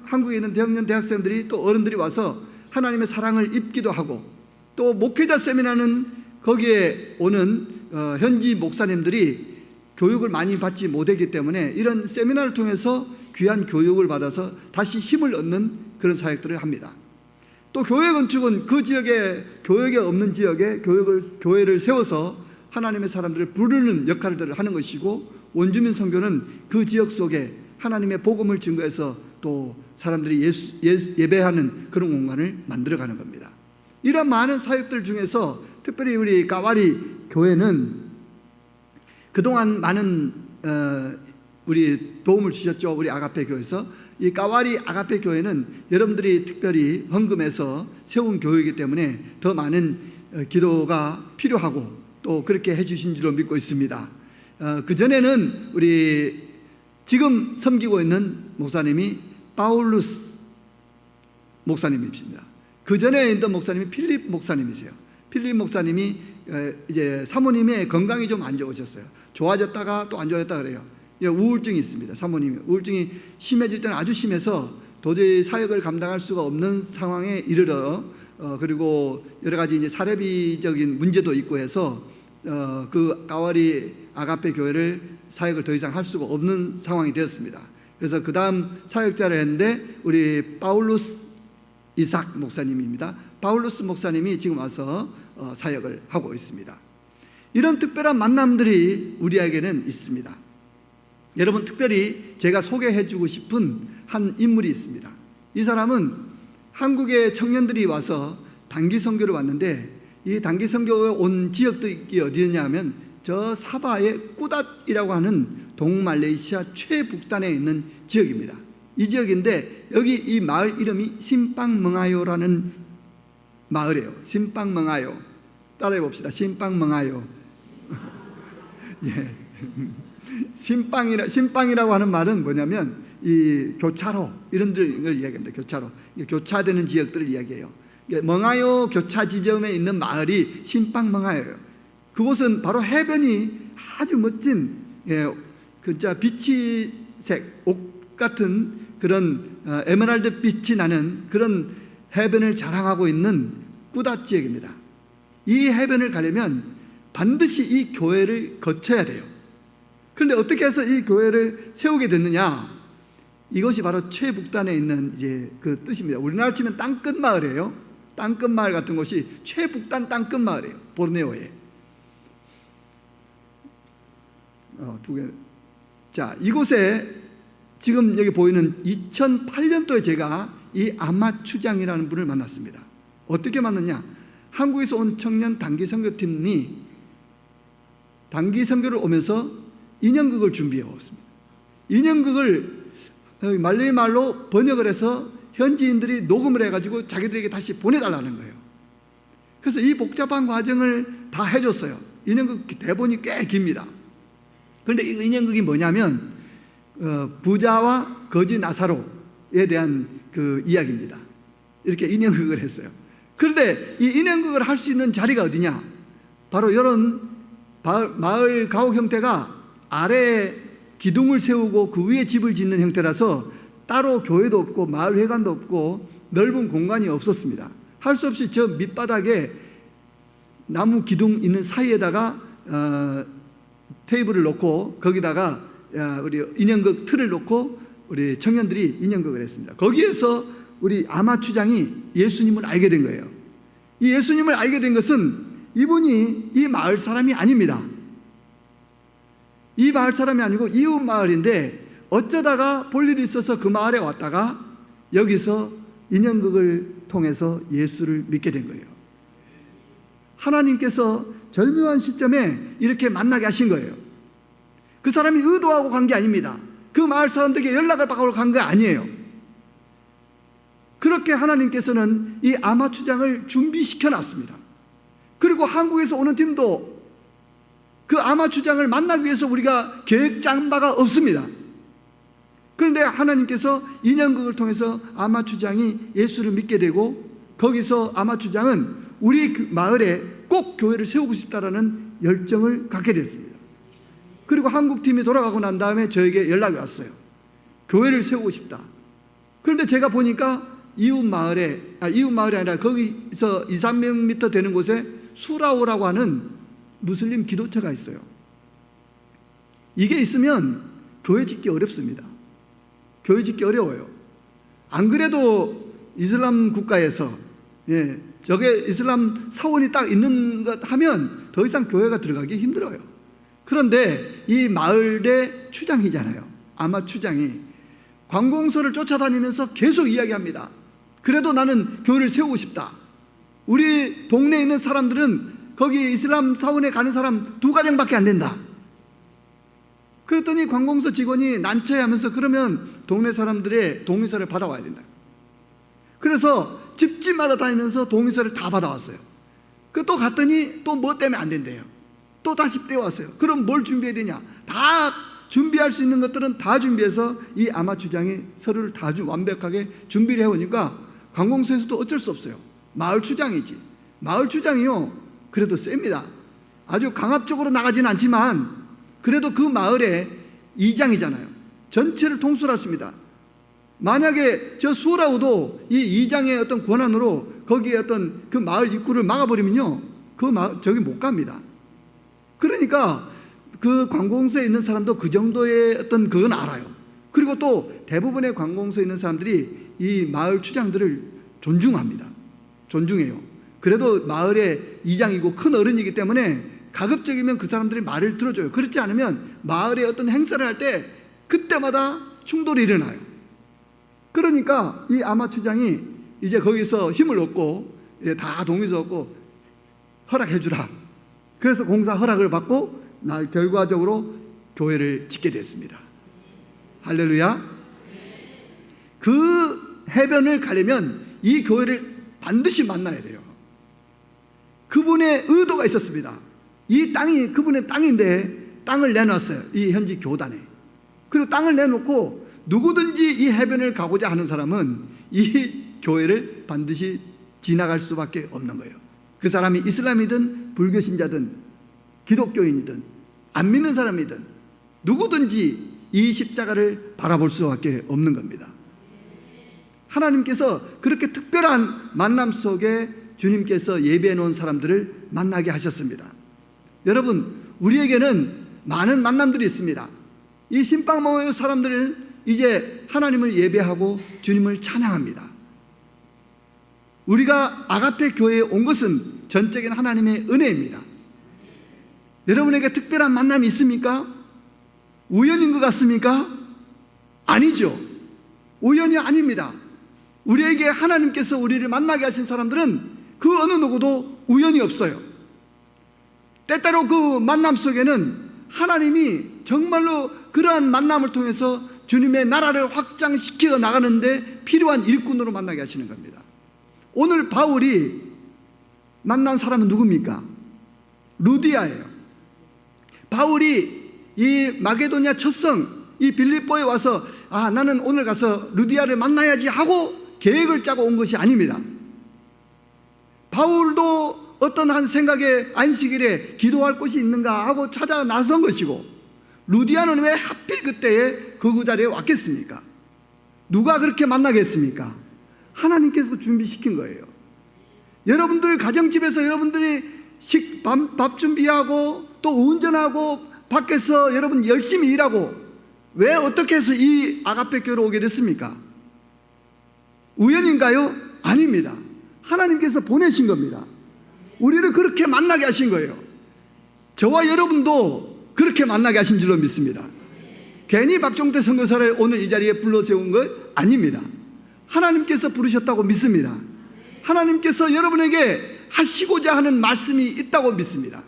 한국에 있는 청년 대학생들이 또 어른들이 와서 하나님의 사랑을 입기도 하고, 또 목회자 세미나는 거기에 오는 현지 목사님들이 교육을 많이 받지 못했기 때문에 이런 세미나를 통해서 귀한 교육을 받아서 다시 힘을 얻는 그런 사역들을 합니다. 또 교회 건축은 그 지역에 교육이 없는 지역에 교회를 세워서 하나님의 사람들을 부르는 역할들을 하는 것이고, 원주민 선교는 그 지역 속에 하나님의 복음을 증거해서 또 사람들이 예배하는 그런 공간을 만들어가는 겁니다. 이런 많은 사역들 중에서 특별히 우리 까와리 교회는 그동안 많은 우리 도움을 주셨죠. 우리 아가페 교회에서. 이 까와리 아가페 교회는 여러분들이 특별히 헌금해서 세운 교회이기 때문에 더 많은 기도가 필요하고 또 그렇게 해주신 줄로 믿고 있습니다. 그전에는 우리 지금 섬기고 있는 목사님이 파울루스 목사님이십니다. 그전에 있던 목사님이 필립 목사님이세요. 필립 목사님이 이제 사모님의 건강이 좀 안 좋으셨어요. 좋아졌다가 또 안 좋아졌다 그래요. 우울증이 있습니다. 사모님이 우울증이 심해질 때는 아주 심해서 도저히 사역을 감당할 수가 없는 상황에 이르러 그리고 여러 가지 이제 사례비적인 문제도 있고 해서 그 까와리 아가페 교회를 사역을 더 이상 할 수가 없는 상황이 되었습니다. 그래서 그 다음 사역자를 했는데 우리 파울루스 이삭 목사님입니다. 파울루스 목사님이 지금 와서 사역을 하고 있습니다. 이런 특별한 만남들이 우리에게는 있습니다. 여러분, 특별히 제가 소개해주고 싶은 한 인물이 있습니다. 이 사람은 한국의 청년들이 와서 단기 선교를 왔는데 이 단기 선교에 온 지역들이 어디였냐면 저 사바의 꾸닷이라고 하는 동말레이시아 최북단에 있는 지역입니다. 이 지역인데 여기 이 마을 이름이 심빵멍아요라는 마을이에요. 심빵멍아요. 따라해 봅시다. 심빵멍아요. 예. 심빵이라고 하는 말은 뭐냐면 이 교차로 이런 걸 이야기합니다. 교차로. 교차되는 지역들을 이야기해요. 멍아요 교차 지점에 있는 마을이 심빵멍아요예요. 그곳은 바로 해변이 아주 멋진 진짜 비치색 옷 같은 그런 에메랄드 빛이 나는 그런 해변을 자랑하고 있는 꾸닷 지역입니다. 이 해변을 가려면 반드시 이 교회를 거쳐야 돼요. 그런데 어떻게 해서 이 교회를 세우게 됐느냐? 이것이 바로 최북단에 있는 이제 그 뜻입니다. 우리나라 치면 땅끝 마을이에요. 땅끝 마을 같은 곳이 최북단 땅끝 마을이에요. 보르네오에. 두 개. 자, 이곳에 지금 여기 보이는 2008년도에 제가 이 아마추장이라는 분을 만났습니다. 어떻게 만났냐? 한국에서 온 청년 단기 선교팀이 단기 선교를 오면서 인연극을 준비해 왔습니다. 인연극을 말레이 말로 번역을 해서 현지인들이 녹음을 해가지고 자기들에게 다시 보내달라는 거예요. 그래서 이 복잡한 과정을 다 해줬어요. 인연극 대본이 꽤 깁니다. 그런데 이 인연극이 뭐냐면 부자와 거지 나사로에 대한 그 이야기입니다. 이렇게 인연극을 했어요. 그런데 이 인연극을 할 수 있는 자리가 어디냐? 바로 이런 마을 가옥 형태가 아래에 기둥을 세우고 그 위에 집을 짓는 형태라서 따로 교회도 없고 마을 회관도 없고 넓은 공간이 없었습니다. 할 수 없이 저 밑바닥에 나무 기둥 있는 사이에다가 테이블을 놓고 거기다가 우리 인연극 틀을 놓고 우리 청년들이 인연극을 했습니다. 거기에서 우리 아마추장이 예수님을 알게 된 거예요. 이 예수님을 알게 된 것은 이분이 이 마을 사람이 아닙니다. 이 마을 사람이 아니고 이웃 마을인데 어쩌다가 볼 일이 있어서 그 마을에 왔다가 여기서 인연극을 통해서 예수를 믿게 된 거예요. 하나님께서 절묘한 시점에 이렇게 만나게 하신 거예요. 그 사람이 의도하고 간 게 아닙니다. 그 마을 사람들에게 연락을 받고 간 게 아니에요. 그렇게 하나님께서는 이 아마추장을 준비시켜 놨습니다. 그리고 한국에서 오는 팀도 그 아마추장을 만나기 위해서 우리가 계획 짠 바가 없습니다. 그런데 하나님께서 인연극을 통해서 아마추장이 예수를 믿게 되고 거기서 아마추장은 우리 마을에 꼭 교회를 세우고 싶다라는 열정을 갖게 됐습니다. 그리고 한국팀이 돌아가고 난 다음에 저에게 연락이 왔어요. 교회를 세우고 싶다. 그런데 제가 보니까 이웃 마을이 아니라 거기서 2, 300m 되는 곳에 수라오라고 하는 무슬림 기도처가 있어요. 이게 있으면 교회 짓기 어렵습니다. 교회 짓기 어려워요. 안 그래도 이슬람 국가에서 저게 이슬람 사원이 딱 있는 것 하면 더 이상 교회가 들어가기 힘들어요. 그런데 이 마을의 추장이잖아요. 아마 추장이 관공서를 쫓아다니면서 계속 이야기합니다. 그래도 나는 교회를 세우고 싶다. 우리 동네에 있는 사람들은 거기 이슬람 사원에 가는 사람 2가정밖에 안 된다. 그랬더니 관공서 직원이 난처해하면서 그러면 동네 사람들의 동의서를 받아와야 된다. 그래서 집집마다 다니면서 동의서를 다 받아왔어요. 그 또 갔더니 또 뭐 때문에 안 된대요. 또 다시 떼왔어요. 그럼 뭘 준비해야 되냐? 다 준비할 수 있는 것들은 다 준비해서 이 아마추장이 서류를 다 완벽하게 준비를 해오니까 관공서에서도 어쩔 수 없어요. 마을 추장이지. 마을 추장이요, 그래도 셉니다. 아주 강압적으로 나가지는 않지만 그래도 그 마을의 이장이잖아요. 전체를 통솔했습니다. 만약에 저 수라우도 이 이장의 어떤 권한으로 거기에 어떤 그 마을 입구를 막아버리면요, 그 마을 저기 못 갑니다. 그러니까 그 관공서에 있는 사람도 그 정도의 어떤 그건 알아요. 그리고 또 대부분의 관공서에 있는 사람들이 이 마을 추장들을 존중합니다. 존중해요. 그래도 마을의 이장이고 큰 어른이기 때문에 가급적이면 그 사람들이 말을 들어줘요. 그렇지 않으면 마을의 어떤 행사를 할 때 그때마다 충돌이 일어나요. 그러니까 이 아마추장이 이제 거기서 힘을 얻고 이제 다 동의서 얻고 허락해주라. 그래서 공사 허락을 받고 결과적으로 교회를 짓게 됐습니다. 할렐루야. 그 해변을 가려면 이 교회를 반드시 만나야 돼요. 그분의 의도가 있었습니다. 이 땅이 그분의 땅인데 땅을 내놨어요. 이 현지 교단에. 그리고 땅을 내놓고 누구든지 이 해변을 가고자 하는 사람은 이 교회를 반드시 지나갈 수밖에 없는 거예요. 그 사람이 이슬람이든 불교신자든 기독교인이든 안 믿는 사람이든 누구든지 이 십자가를 바라볼 수밖에 없는 겁니다. 하나님께서 그렇게 특별한 만남 속에 주님께서 예배해 놓은 사람들을 만나게 하셨습니다. 여러분, 우리에게는 많은 만남들이 있습니다. 이 신방모의 사람들은 이제 하나님을 예배하고 주님을 찬양합니다. 우리가 아가페 교회에 온 것은 전적인 하나님의 은혜입니다. 여러분에게 특별한 만남이 있습니까? 우연인 것 같습니까? 아니죠. 우연이 아닙니다. 우리에게 하나님께서 우리를 만나게 하신 사람들은 그 어느 누구도 우연이 없어요. 때때로 그 만남 속에는 하나님이 정말로 그러한 만남을 통해서 주님의 나라를 확장시켜 나가는데 필요한 일꾼으로 만나게 하시는 겁니다. 오늘 바울이 만난 사람은 누굽니까? 루디아예요. 바울이 이 마게도냐 첫성 이 빌립보에 와서 나는 오늘 가서 루디아를 만나야지 하고 계획을 짜고 온 것이 아닙니다. 바울도 어떤 한 생각에 안식일에 기도할 곳이 있는가 하고 찾아 나선 것이고, 루디아는 왜 하필 그때에 그 자리에 왔겠습니까? 누가 그렇게 만나겠습니까? 하나님께서 준비시킨 거예요. 여러분들 가정집에서 여러분들이 밥 준비하고 또 운전하고 밖에서 여러분 열심히 일하고 왜 어떻게 해서 이 아가페 교회로 오게 됐습니까? 우연인가요? 아닙니다. 하나님께서 보내신 겁니다. 우리를 그렇게 만나게 하신 거예요. 저와 여러분도 그렇게 만나게 하신 줄로 믿습니다. 괜히 박종태 선교사를 오늘 이 자리에 불러 세운 것 아닙니다. 하나님께서 부르셨다고 믿습니다. 하나님께서 여러분에게 하시고자 하는 말씀이 있다고 믿습니다.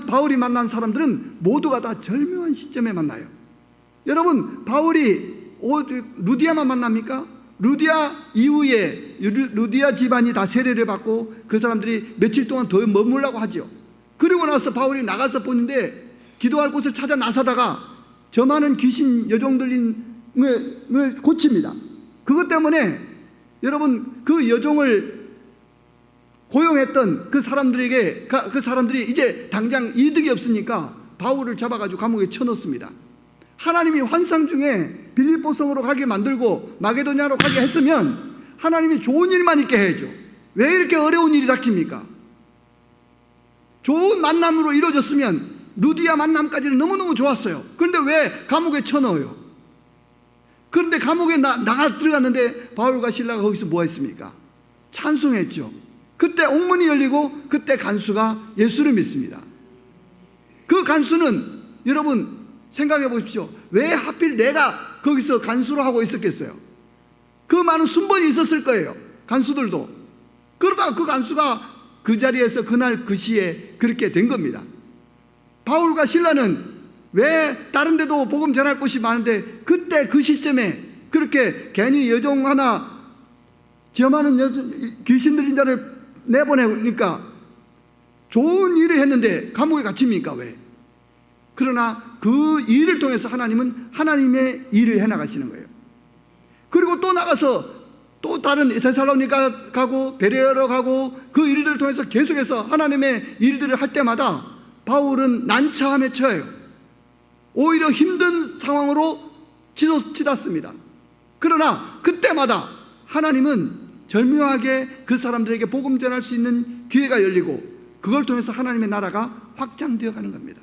바울이 만난 사람들은 모두가 다 절묘한 시점에 만나요. 여러분, 바울이 루디아만 만납니까? 루디아 이후에 루디아 집안이 다 세례를 받고 그 사람들이 며칠 동안 더 머물라고 하죠. 그리고 나서 바울이 나가서 보는데 기도할 곳을 찾아 나서다가 저 많은 귀신 여종 들린 걸 고칩니다. 그것 때문에 여러분 그 여종을 고용했던 그 사람들이 이제 당장 이득이 없으니까 바울을 잡아가지고 감옥에 쳐넣습니다. 하나님이 환상 중에 빌립보성으로 가게 만들고 마게도냐로 가게 했으면 하나님이 좋은 일만 있게 해야죠. 왜 이렇게 어려운 일이 닥칩니까? 좋은 만남으로 이루어졌으면 루디아 만남까지는 너무너무 좋았어요. 그런데 왜 감옥에 쳐넣어요? 그런데 감옥에 나가 들어갔는데 바울과 실라가 거기서 뭐 했습니까? 찬송했죠. 그때 옥문이 열리고 그때 간수가 예수를 믿습니다. 그 간수는 여러분 생각해 보십시오. 왜 하필 내가 거기서 간수를 하고 있었겠어요? 그 많은 순번이 있었을 거예요. 간수들도. 그러다가 그 간수가 그 자리에서 그날 그 시에 그렇게 된 겁니다. 바울과 실라는 왜 다른 데도 복음 전할 곳이 많은데 그때 그 시점에 그렇게 괜히 여종 하나 지엄하는 귀신 들린 자를 내보내니까 좋은 일을 했는데 감옥에 갇힙니까? 왜? 그러나 그 일을 통해서 하나님은 하나님의 일을 해나가시는 거예요. 그리고 또 나가서 또 다른 데살로니가 가고 베레아로 가고 그 일들을 통해서 계속해서 하나님의 일들을 할 때마다 바울은 난처함에 처해요. 오히려 힘든 상황으로 치닫습니다. 그러나 그때마다 하나님은 절묘하게 그 사람들에게 복음 전할 수 있는 기회가 열리고 그걸 통해서 하나님의 나라가 확장되어 가는 겁니다.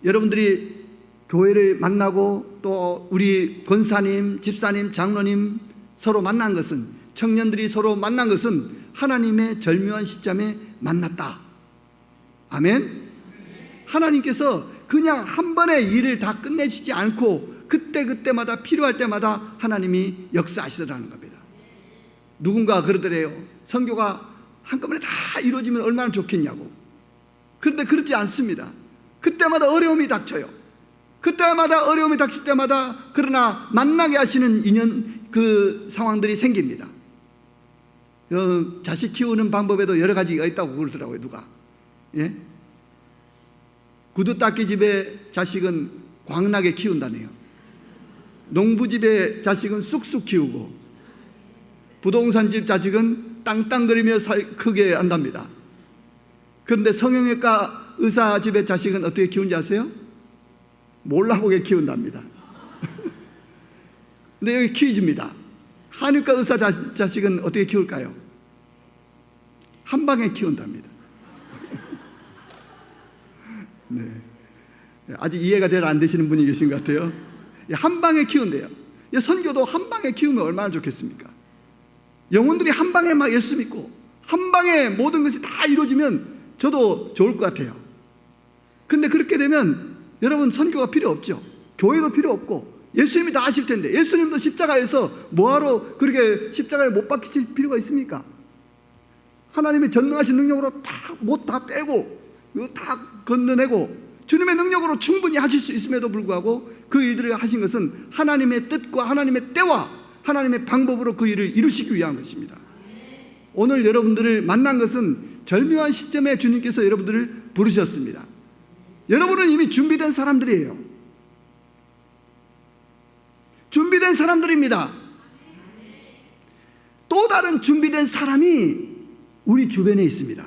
여러분들이 교회를 만나고 또 우리 권사님, 집사님, 장로님 서로 만난 것은, 청년들이 서로 만난 것은 하나님의 절묘한 시점에 만났다. 아멘. 하나님께서 그냥 한 번의 일을 다 끝내시지 않고 그때마다 필요할 때마다 하나님이 역사하시더라는 겁니다. 누군가 그러더래요. 선교가 한꺼번에 다 이루어지면 얼마나 좋겠냐고. 그런데 그렇지 않습니다. 그때마다 어려움이 닥쳐요. 그때마다 어려움이 닥칠 때마다 그러나 만나게 하시는 인연 그 상황들이 생깁니다. 자식 키우는 방법에도 여러 가지가 있다고 그러더라고요. 누가. 예? 구두 닦기 집의 자식은 광나게 키운다네요. 농부집의 자식은 쑥쑥 키우고 부동산 집 자식은 땅땅거리며 크게 한답니다. 그런데 성형외과 의사 집의 자식은 어떻게 키운지 아세요? 몰라보게 키운답니다. 근데 여기 퀴즈입니다. 한의과 의사 자식은 어떻게 키울까요? 한 방에 키운답니다. 네. 아직 이해가 잘 안 되시는 분이 계신 것 같아요. 한 방에 키운대요. 선교도 한 방에 키우면 얼마나 좋겠습니까? 영혼들이 한 방에 막 예수 믿고 한 방에 모든 것이 다 이루어지면 저도 좋을 것 같아요. 근데 그렇게 되면 여러분 선교가 필요 없죠. 교회도 필요 없고 예수님이 다 아실 텐데 예수님도 십자가에서 뭐하러 그렇게 십자가에 못 박히실 필요가 있습니까? 하나님의 전능하신 능력으로 다 못 다 빼고 이거 다 건너내고 주님의 능력으로 충분히 하실 수 있음에도 불구하고 그 일들을 하신 것은 하나님의 뜻과 하나님의 때와 하나님의 방법으로 그 일을 이루시기 위한 것입니다. 오늘 여러분들을 만난 것은 절묘한 시점에 주님께서 여러분들을 부르셨습니다. 여러분은 이미 준비된 사람들이에요. 준비된 사람들입니다. 또 다른 준비된 사람이 우리 주변에 있습니다.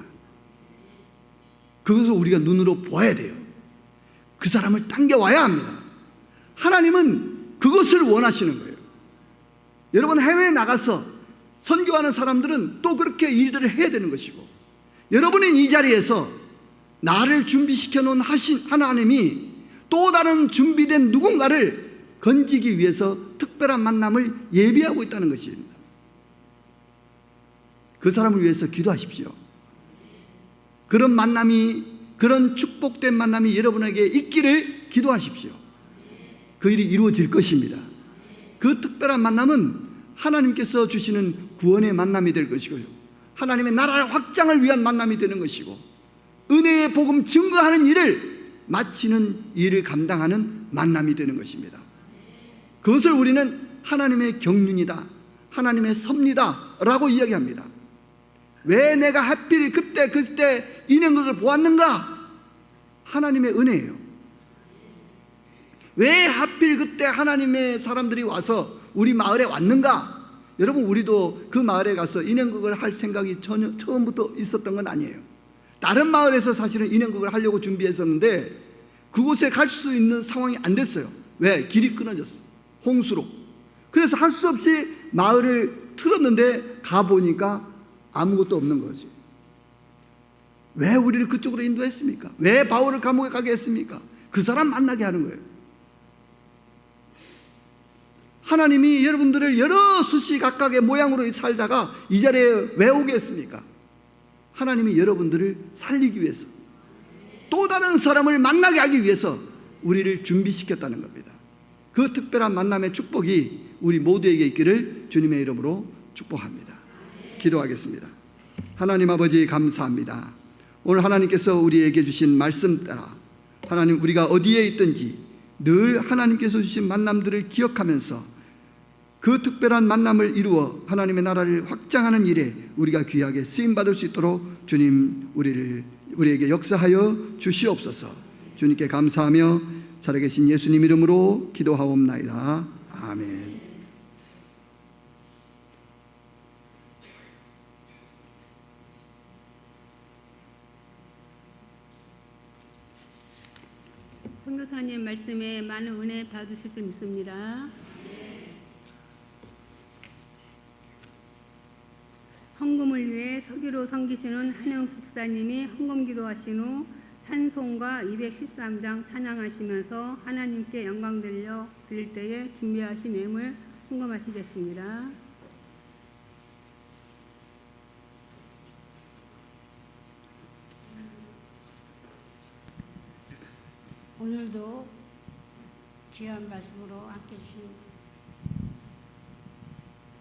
그것을 우리가 눈으로 보아야 돼요. 그 사람을 당겨와야 합니다. 하나님은 그것을 원하시는 거예요. 여러분 해외에 나가서 선교하는 사람들은 또 그렇게 일들을 해야 되는 것이고 여러분이 이 자리에서 나를 준비시켜 놓은 하나님이 또 다른 준비된 누군가를 건지기 위해서 특별한 만남을 예비하고 있다는 것입니다. 그 사람을 위해서 기도하십시오. 그런 만남이, 그런 축복된 만남이 여러분에게 있기를 기도하십시오. 그 일이 이루어질 것입니다. 그 특별한 만남은 하나님께서 주시는 구원의 만남이 될 것이고요. 하나님의 나라 확장을 위한 만남이 되는 것이고 은혜의 복음 증거하는 일을 마치는 일을 감당하는 만남이 되는 것입니다. 그것을 우리는 하나님의 경륜이다, 하나님의 섭리다 라고 이야기합니다. 왜 내가 하필 그때 있는 것을 보았는가? 하나님의 은혜예요. 왜 하필 그때 하나님의 사람들이 와서 우리 마을에 왔는가? 여러분 우리도 그 마을에 가서 인연극을 할 생각이 전혀 처음부터 있었던 건 아니에요. 다른 마을에서 사실은 인연극을 하려고 준비했었는데 그곳에 갈 수 있는 상황이 안 됐어요. 왜? 길이 끊어졌어. 홍수로. 그래서 할 수 없이 마을을 틀었는데 가보니까 아무것도 없는 거지. 왜 우리를 그쪽으로 인도했습니까? 왜 바울을 감옥에 가게 했습니까? 그 사람 만나게 하는 거예요. 하나님이 여러분들을 여러 수시 각각의 모양으로 살다가 이 자리에 왜 오게 했습니까? 하나님이 여러분들을 살리기 위해서, 또 다른 사람을 만나게 하기 위해서 우리를 준비시켰다는 겁니다. 그 특별한 만남의 축복이 우리 모두에게 있기를 주님의 이름으로 축복합니다. 기도하겠습니다. 하나님 아버지 감사합니다. 오늘 하나님께서 우리에게 주신 말씀 따라 하나님 우리가 어디에 있든지 늘 하나님께서 주신 만남들을 기억하면서 그 특별한 만남을 이루어 하나님의 나라를 확장하는 일에 우리가 귀하게 쓰임받을 수 있도록 주님 우리에게 역사하여 주시옵소서. 주님께 감사하며 살아계신 예수님 이름으로 기도하옵나이다. 아멘. 선교사님 말씀에 많은 은혜 받으실 줄 믿습니다. 헌금을 위해 서기로 섬기시는 한영수 집사님이 헌금 기도하신 후 찬송가 213장 찬양하시면서 하나님께 영광 드릴 때에 준비하신 예물 헌금하시겠습니다. 오늘도 귀한 말씀으로 함께 주신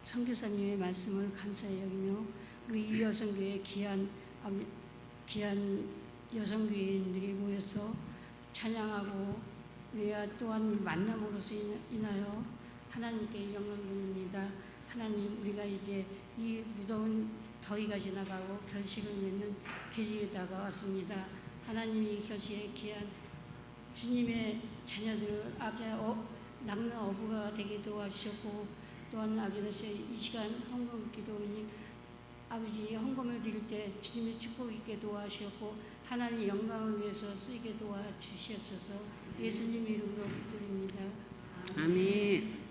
선교사님의 말씀을 감사히 여기며 우리 이 여성교회 귀한 여성교인들이 모여서 찬양하고 우리가 또한 만남으로서 인하여 하나님께 영광 돌립니다. 하나님, 우리가 이제 이 무더운 더위가 지나가고 결실을 맺는 계절이 다가왔습니다. 하나님이 결실에 귀한 주님의 자녀들을 낚는 어부가 되게 도와주셨고, 또한 아버지로서 이 시간 헌금 기도니 아버지 헌금을 드릴 때 주님의 축복 있게 도와주셨고 하나님의 영광을 위해서 쓰이게 도와주시옵소서. 예수님 이름으로 기도드립니다. 아멘.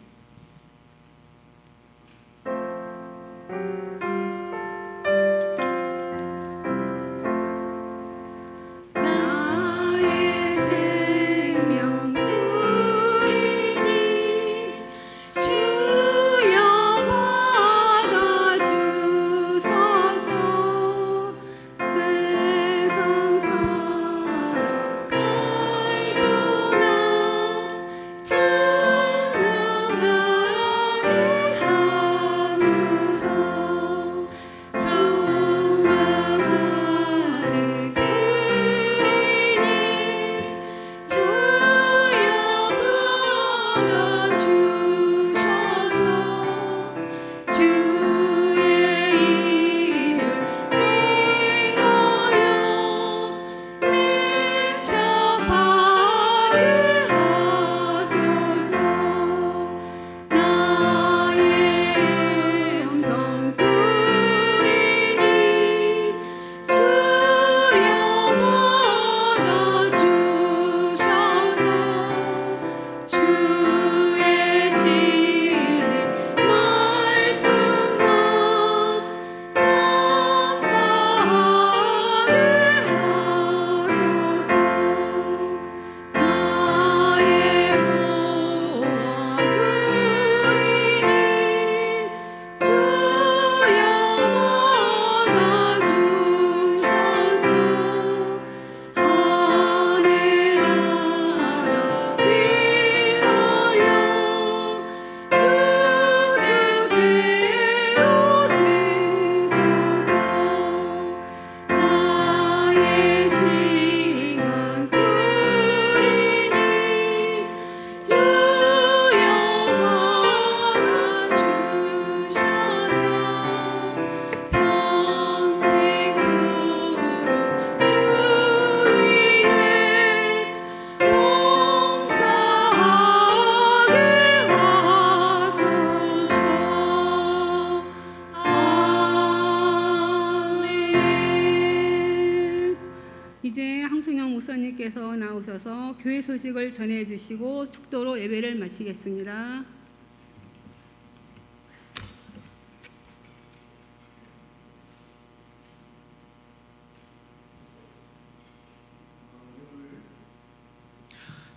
이제 황순영 목사님께서 나오셔서 교회 소식을 전해주시고 축도로 예배를 마치겠습니다.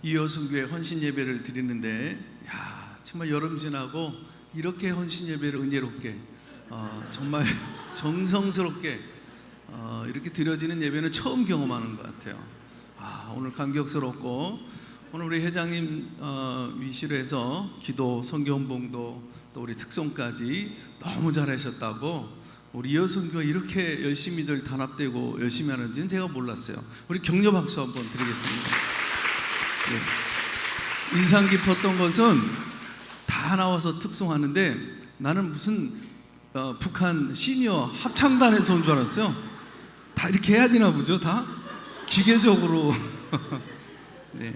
이 여성교회 헌신 예배를 드리는데, 정말 여름 지나고 이렇게 헌신 예배를 은혜롭게 정말 정성스럽게 이렇게 드려지는 예배는 처음 경험하는 것 같아요. 오늘 감격스럽고 오늘 우리 회장님 위시로해서 기도, 성경봉도 또 우리 특송까지 너무 잘하셨다고, 우리 이어선교가 이렇게 열심히들 단합되고 열심히 하는지는 제가 몰랐어요. 우리 격려 박수 한번 드리겠습니다. 네. 인상 깊었던 것은 다 나와서 특송하는데 나는 무슨 북한 시니어 합창단에서 온 줄 알았어요. 다 이렇게 해야 되나 보죠, 다 기계적으로. 네.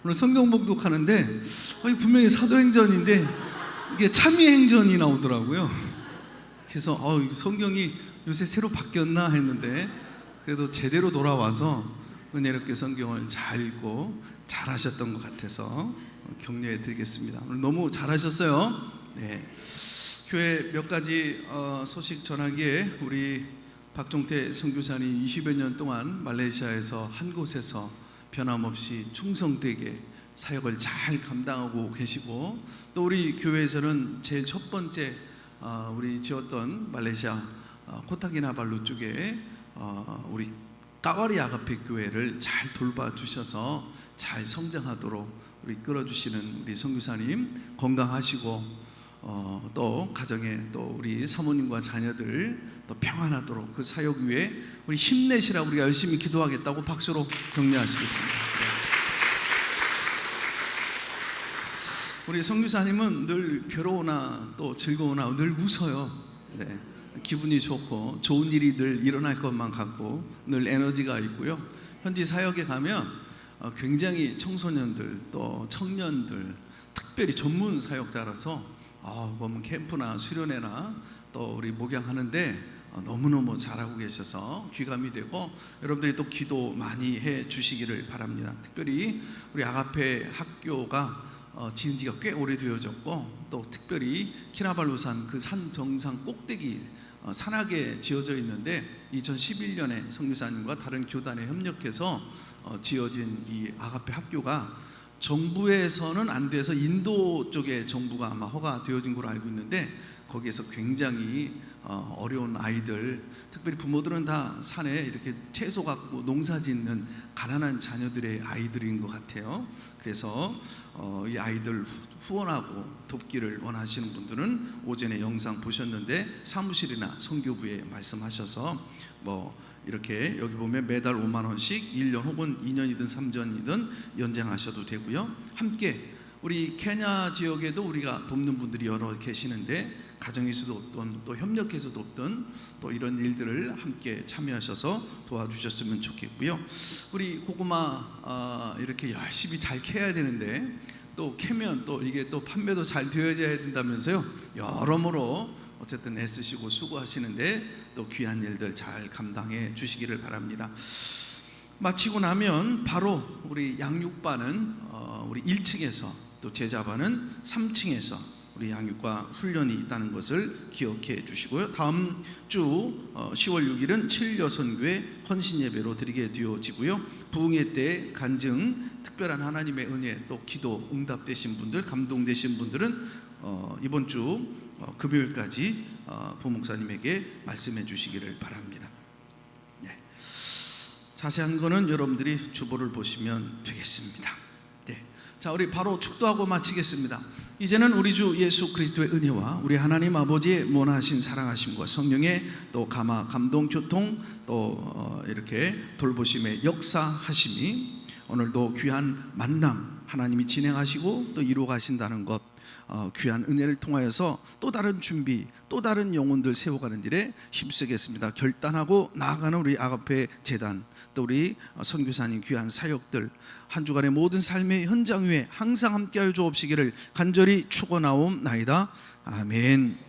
오늘 성경봉독 하는데 분명히 사도행전인데 이게 참여행전이 나오더라고요. 그래서 성경이 요새 새로 바뀌었나 했는데 그래도 제대로 돌아와서 은혜롭게 성경을 잘 읽고 잘 하셨던 것 같아서 격려해 드리겠습니다. 오늘 너무 잘하셨어요. 네. 교회 몇 가지 소식 전하기에 우리 박종태 선교사님 20여 년 동안 말레이시아에서 한 곳에서 변함없이 충성되게 사역을 잘 감당하고 계시고, 또 우리 교회에서는 제일 첫 번째 우리 지었던 말레이시아 코타키나발루 쪽에 우리 까와리 아가페 교회를 잘 돌봐주셔서 잘 성장하도록 우리 끌어주시는 우리 선교사님 건강하시고, 또 가정에 또 우리 사모님과 자녀들 또 평안하도록 그 사역 위에 우리 힘내시라 우리가 열심히 기도하겠다고 박수로 격려하시겠습니다. 우리 선교사님은 늘 괴로우나 또 즐거우나 늘 웃어요. 네. 기분이 좋고 좋은 일이 늘 일어날 것만 같고 늘 에너지가 있고요. 현지 사역에 가면 굉장히 청소년들 또 청년들 특별히 전문 사역자라서 보면 캠프나 수련회나 또 우리 목양하는데 너무너무 잘하고 계셔서 귀감이 되고, 여러분들이 또 기도 많이 해 주시기를 바랍니다. 특별히 우리 아가페 학교가 지은 지가 꽤 오래되어졌고, 또 특별히 키나발루산 그 산 정상 꼭대기 산악에 지어져 있는데 2011년에 선교사님과 다른 교단에 협력해서 지어진 이 아가페 학교가 정부에서는 안 돼서 인도 쪽에 정부가 아마 허가되어진 걸로 알고 있는데, 거기에서 굉장히 어려운 아이들, 특별히 부모들은 다 산에 이렇게 채소 갖고 농사 짓는 가난한 자녀들의 아이들인 것 같아요. 그래서 이 아이들 후원하고 돕기를 원하시는 분들은 오전에 영상 보셨는데 사무실이나 선교부에 말씀하셔서 이렇게 여기 보면 매달 5만 원씩 1년 혹은 2년이든 3년이든 연장하셔도 되고요. 함께 우리 케냐 지역에도 우리가 돕는 분들이 여러 계시는데 가정에서 돕던 또 협력해서 돕던 또 이런 일들을 함께 참여하셔서 도와주셨으면 좋겠고요. 우리 고구마 이렇게 열심히 잘 캐야 되는데 또 캐면 또 이게 또 판매도 잘 되어져야 된다면서요. 여러모로 어쨌든 애쓰시고 수고하시는데 또 귀한 일들 잘 감당해 주시기를 바랍니다. 마치고 나면 바로 우리 양육반은 우리 1층에서 또 제자반은 3층에서 우리 양육과 훈련이 있다는 것을 기억해 주시고요. 다음 주 10월 6일은 7여선교회 헌신예배로 드리게 되어지고요. 부흥회 때 간증 특별한 하나님의 은혜 또 기도 응답되신 분들, 감동되신 분들은 이번 주 금요일까지 부목사님에게 말씀해 주시기를 바랍니다. 네. 자세한 거는 여러분들이 주보를 보시면 되겠습니다. 네. 자, 우리 바로 축도하고 마치겠습니다. 이제는 우리 주 예수 그리스도의 은혜와 우리 하나님 아버지의 무한하신 사랑하심과 성령의 또 감화, 감동, 교통 또 이렇게 돌보심의 역사하심이 오늘도 귀한 만남 하나님이 진행하시고 또 이루어 가신다는 것, 귀한 은혜를 통하여서 또 다른 준비, 또 다른 영혼들 세워가는 일에 힘쓰겠습니다. 결단하고 나아가는 우리 아가페 재단, 또 우리 선교사님 귀한 사역들 한 주간의 모든 삶의 현장 위에 항상 함께하여 주옵시기를 간절히 축원하옵나이다. 아멘.